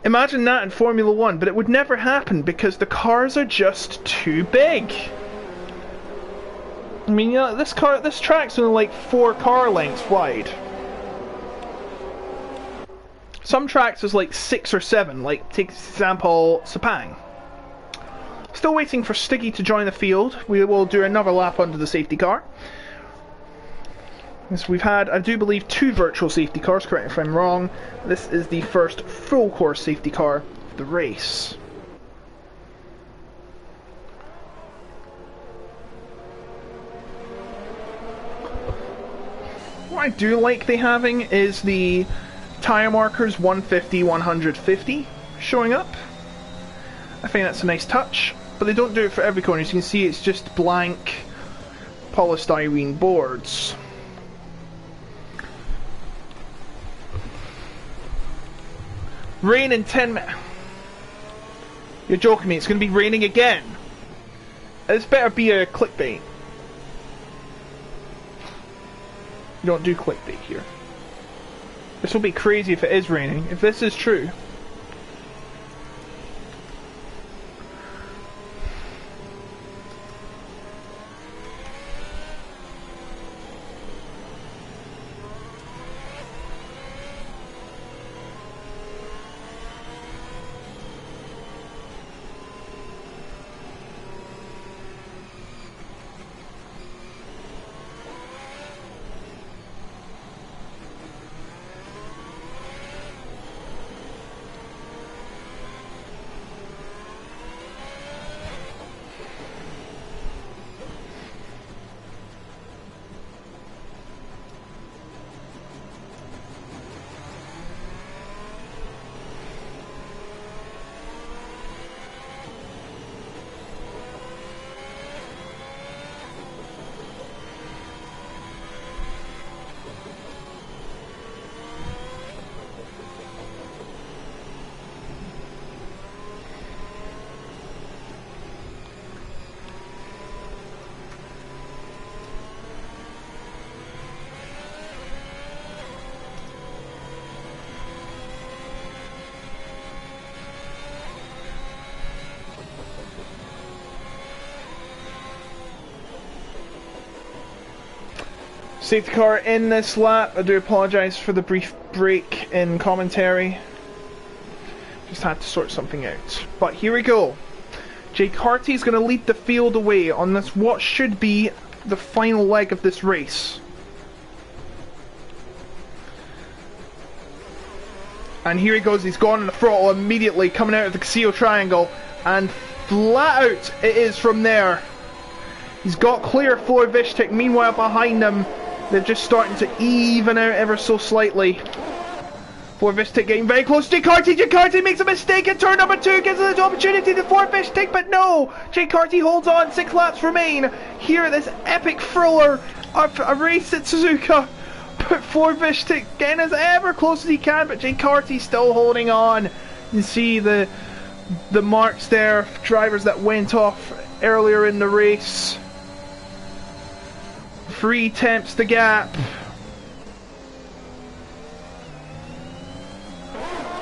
Imagine that in Formula 1, but it would never happen because the cars are just too big. I mean, you know, this track's only like 4 car lengths wide. Some tracks is like 6 or 7, like take example Sepang. Still waiting for Stiggy to join the field. We will do another lap under the safety car. Yes, we've had, I do believe, 2 virtual safety cars, correct me if I'm wrong. This is the first full course safety car of the race. What I do like they having is the tyre markers 150, 150 showing up. I think that's a nice touch, but they don't do it for every corner. As you can see, it's just blank polystyrene boards. Rain in 10 minutes. You're joking me, it's going to be raining again. This better be a clickbait. You don't do clickbait here. This will be crazy if it is raining, if this is true. Safety car in this lap. I do apologise for the brief break in commentary. Just had to sort something out. But here we go. Jake Harty is going to lead the field away on this what should be the final leg of this race. And here he goes, he's gone on the throttle immediately, coming out of the Casio triangle. And flat out it is from there. He's got clear for Vishtik. Meanwhile behind him, they're just starting to even out ever so slightly. For Vishtik getting very close. Jake Harty makes a mistake in turn number 2, gives it an opportunity to for Vishtik, but no! Jake Harty holds on, 6 laps remain. Here, this epic thriller of a race at Suzuka. But for Vishtik getting as ever close as he can, but Jake Harty still holding on. You see the marks there of drivers that went off earlier in the race. 3 tenths the gap.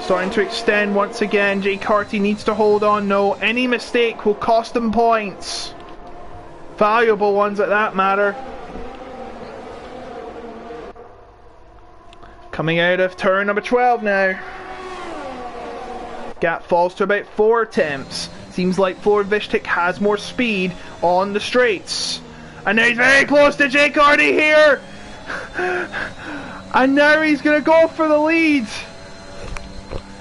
Starting to extend once again. Jake Harty needs to hold on. No, any mistake will cost him points. Valuable ones at that matter. Coming out of turn number 12 now. Gap falls to about 4 tenths. Seems like Florian Vishtik has more speed on the straights. And now he's very close to Jake Harty here. And now he's going to go for the lead.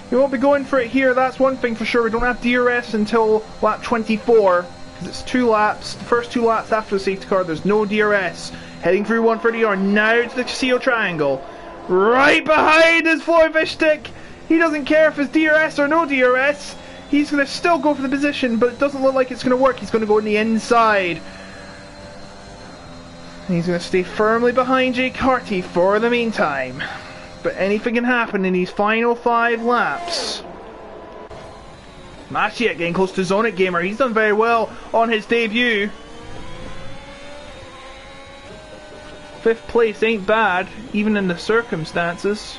He won't be going for it here, that's one thing for sure. We don't have DRS until lap 24. Because it's 2 laps. The first 2 laps after the safety car, there's no DRS. Heading through 130R now to the Casio triangle. Right behind is Florian Vishtik. He doesn't care if it's DRS or no DRS. He's going to still go for the position, but it doesn't look like it's going to work. He's going to go in the inside. He's going to stay firmly behind Jake Harty for the meantime. But anything can happen in these final 5 laps. Maciek getting close to Zonic Gamer. He's done very well on his debut. 5th place ain't bad, even in the circumstances.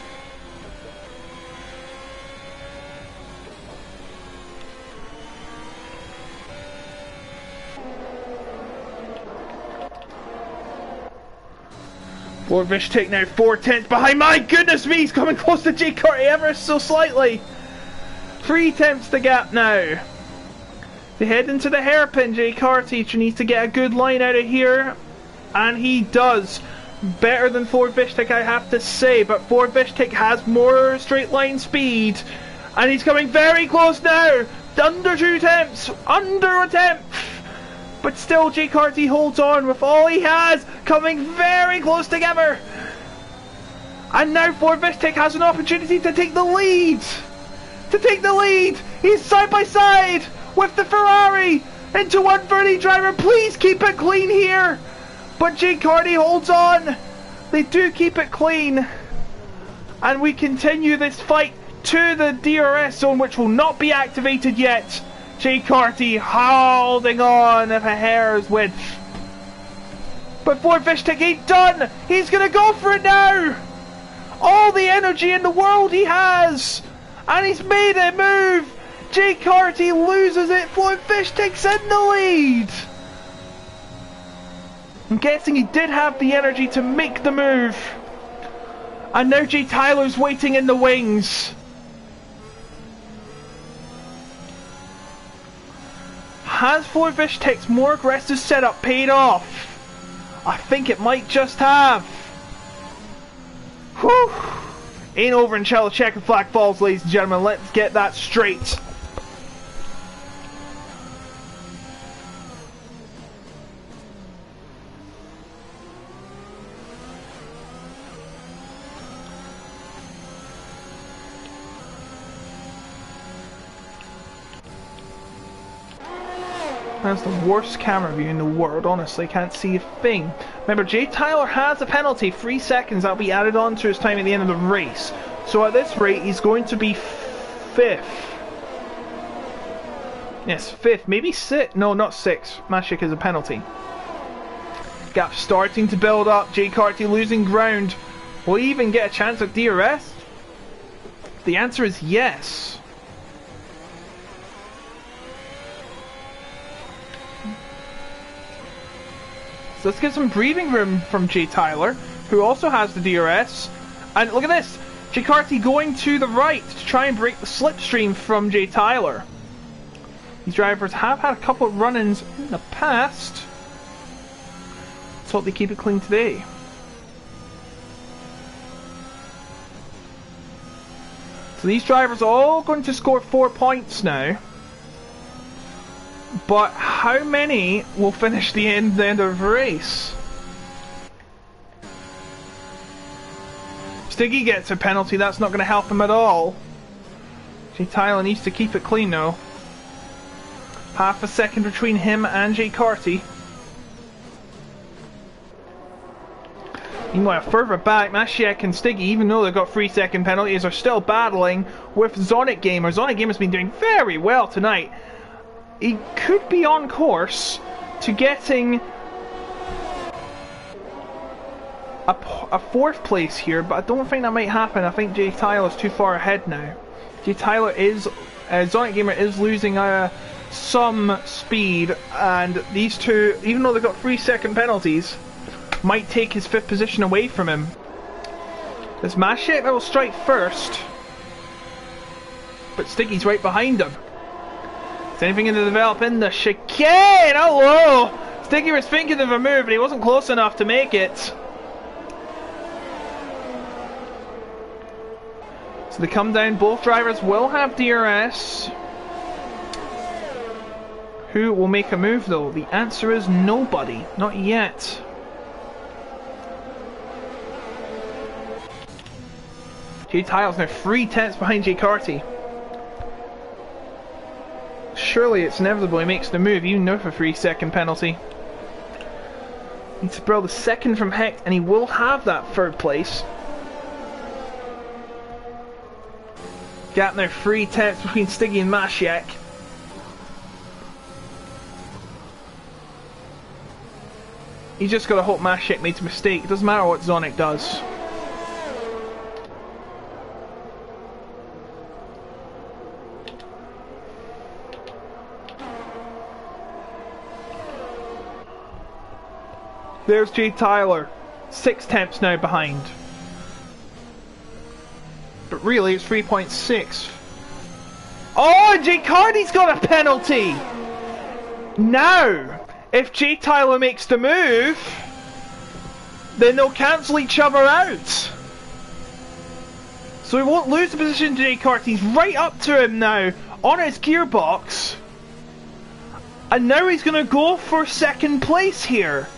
Vishtik now 4 tenths behind. My goodness me, he's coming close to Jake Harty ever so slightly. 3 tenths the gap now. They head into the hairpin. Jake Harty needs to get a good line out of here, and he does. Better than Florian Vishtik, I have to say, but Florian Vishtik has more straight line speed, and he's coming very close now. Under 2 tenths, under a tenth. But still, Jake Harty holds on with all he has, coming very close together. And now Florian Vishtik has an opportunity to take the lead. He's side by side with the Ferrari into 130 driver. Please keep it clean here. But Jake Harty holds on. They do keep it clean. And we continue this fight to the DRS zone, which will not be activated yet. Jay Carty holding on of a hair's width. But Ford Fishtank ain't done! He's gonna go for it now! All the energy in the world he has! And he's made a move! Jay Carty loses it, Ford Fishtank's in the lead! I'm guessing he did have the energy to make the move. And now Jay Tyler's waiting in the wings. Has Ford Fishtank's more aggressive setup paid off? I think it might just have. Whew. Ain't over until the checkered flag falls, ladies and gentlemen. Let's get that straight. That's the worst camera view in the world, honestly, can't see a thing. Remember, Jay Tyler has a penalty, 3 seconds, that'll be added on to his time at the end of the race. So at this rate, he's going to be 5th. Yes, 5th, maybe 6th, no, not 6th. Mashik is a penalty. Gap starting to build up, Jay Carty losing ground. Will he even get a chance at DRS? The answer is yes. So let's get some breathing room from Jay Tyler, who also has the DRS. And look at this, Jay Carty going to the right to try and break the slipstream from Jay Tyler. These drivers have had a couple of run-ins in the past. Let's hope they keep it clean today. So these drivers are all going to score 4 points now. But how many will finish the end of the race? Stiggy gets a penalty, that's not going to help him at all. Jay Tyler needs to keep it clean though. Half a second between him and Jay Carty. Meanwhile, further back, Mashek and Stiggy, even though they've got 3-second penalties, are still battling with Zonic Gamer. Zonic Gamer's been doing very well tonight. He could be on course to getting a 4th place here, but I don't think that might happen. I think Jay Tyler's too far ahead now. Jay Tyler is, Zonic Gamer is losing some speed, and these two, even though they've got 3-second penalties, might take his 5th position away from him. There's Mashek that will strike first, but Stiggy's right behind him. Is anything going to develop in the chicane? Oh, whoa! Stiggy was thinking of a move, but he wasn't close enough to make it. So they come down. Both drivers will have DRS. Who will make a move, though? The answer is nobody. Not yet. Jay Tyler's now 3 tenths behind Jay Carty. Surely it's inevitable he makes the move, even though for a 3-second penalty. Needs to build a second from Hecht, and he will have that 3rd place. Gap now 3 tenths between Stiggy and Mashek. You just gotta hope Mashek makes a mistake. It doesn't matter what Zonic does. There's Jay Tyler, 6 tenths now behind. But really, it's 3.6. Oh, Jay Carty's got a penalty! Now, if Jay Tyler makes the move, then they'll cancel each other out. So he won't lose the position to Jay Carty. He's right up to him now, on his gearbox. And now he's going to go for 2nd place here.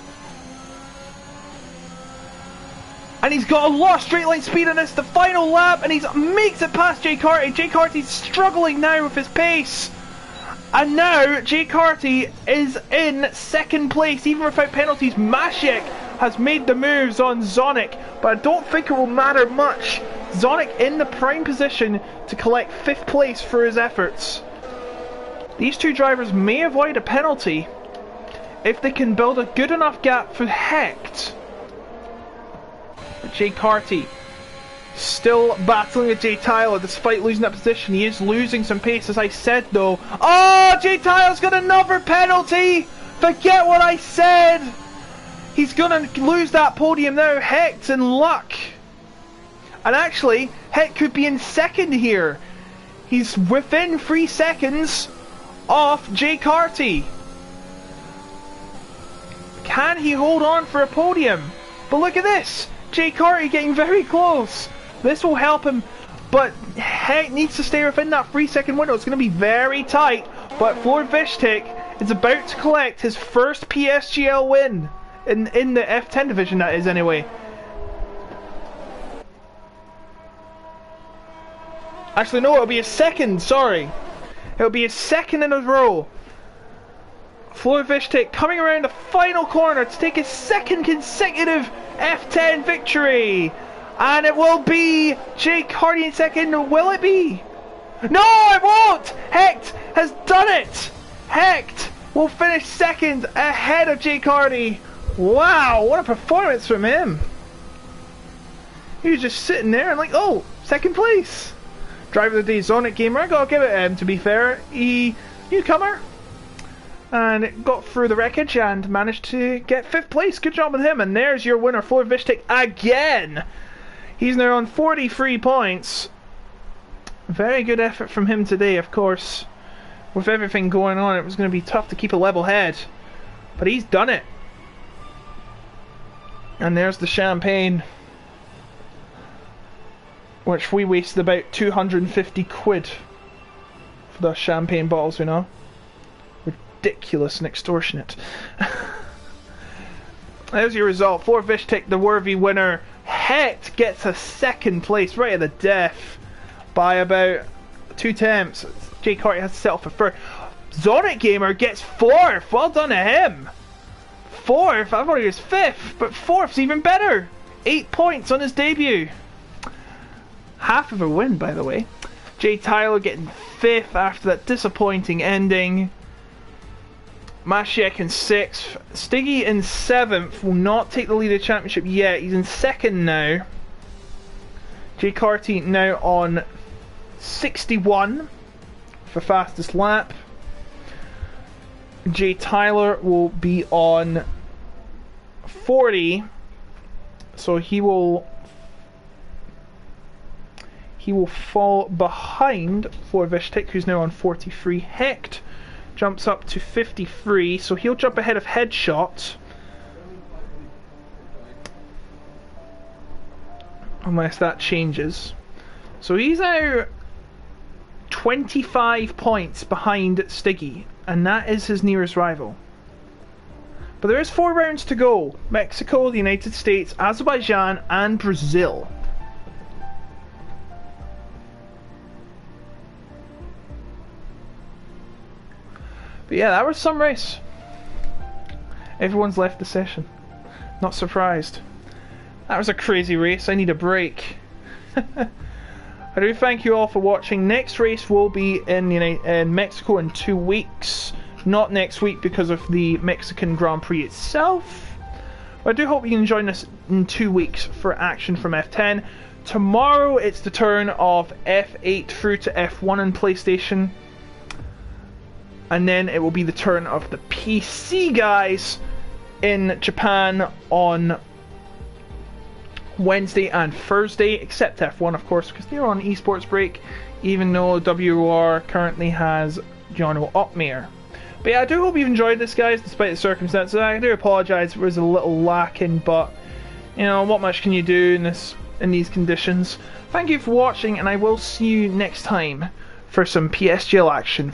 And he's got a lot of straight line speed on this, the final lap, and he makes it past Jay Carty. Jay Carty's struggling now with his pace. And now Jay Carty is in 2nd place, even without penalties. Mashek has made the moves on Zonic, but I don't think it will matter much. Zonic in the prime position to collect 5th place for his efforts. These two drivers may avoid a penalty if they can build a good enough gap for Hecht. But Jay Carty still battling with Jay Tyler despite losing that position. He is losing some pace, as I said though. Oh, Jay Tyler's got another penalty! Forget what I said! He's gonna lose that podium now. Hecht's in luck. And actually, Hecht could be in second here. He's within 3 seconds off Jay Carty. Can he hold on for a podium? But look at this. Jay Carty getting very close. This will help him, but Hecht needs to stay within that 3-second window. It's going to be very tight, but Florvishtik is about to collect his first PSGL win in the F10 division, that is, anyway. Actually, no, it'll be his second, sorry. It'll be his second in a row. Florvishtik coming around the final corner to take his second consecutive F10 victory. And it will be Jay Carty in second. Will it be? No, it won't! Hecht has done it! Hecht will finish second ahead of Jay Carty. Wow, what a performance from him. He was just sitting there and like, oh, second place. Driver of the day, Zonic Gamer. I gotta give it him, to be fair. He newcomer and got through the wreckage and managed to get 5th place. Good job with him. And there's your winner, Florvishtik, again. He's now on 43 points. Very good effort from him today, of course. With everything going on, it was going to be tough to keep a level head. But he's done it. And there's the champagne, which we wasted about 250 quid for those champagne bottles, you know. Ridiculous and extortionate. There's your result. Florvishtik, the worthy winner. Hecht gets a second place right at the death by about 2 attempts. Jay Carty has to settle for 3rd. Zonic Gamer gets 4th. Well done to him. 4th. I thought he was 5th, but 4th's even better. 8 points on his debut. Half of a win, by the way. Jay Tyler getting 5th after that disappointing ending. Masiek in 6th. Stiggy in 7th. Will not take the lead of the championship yet. He's in 2nd now. Jay Carty now on 61 for fastest lap. Jay Tyler will be on 40. So he will fall behind Florvishtik, who's now on 43. Hecht jumps up to 53, so he'll jump ahead of Headshot. Unless that changes. So he's now 25 points behind Stiggy, and that is his nearest rival. But there is 4 rounds to go. Mexico, the United States, Azerbaijan and Brazil. But yeah, that was some race. Everyone's left the session. Not surprised. That was a crazy race. I need a break. I do thank you all for watching. Next race will be in Mexico in 2 weeks. Not next week because of the Mexican Grand Prix itself. But I do hope you can join us in 2 weeks for action from F10. Tomorrow it's the turn of F8 through to F1 in PlayStation. And then it will be the turn of the PC guys in Japan on Wednesday and Thursday, except F1 of course, because they're on esports break, even though WR currently has Jono Opmere. But yeah, I do hope you've enjoyed this, guys, despite the circumstances. I do apologise if it was a little lacking, but you know, what much can you do in these conditions? Thank you for watching, and I will see you next time for some PSGL action.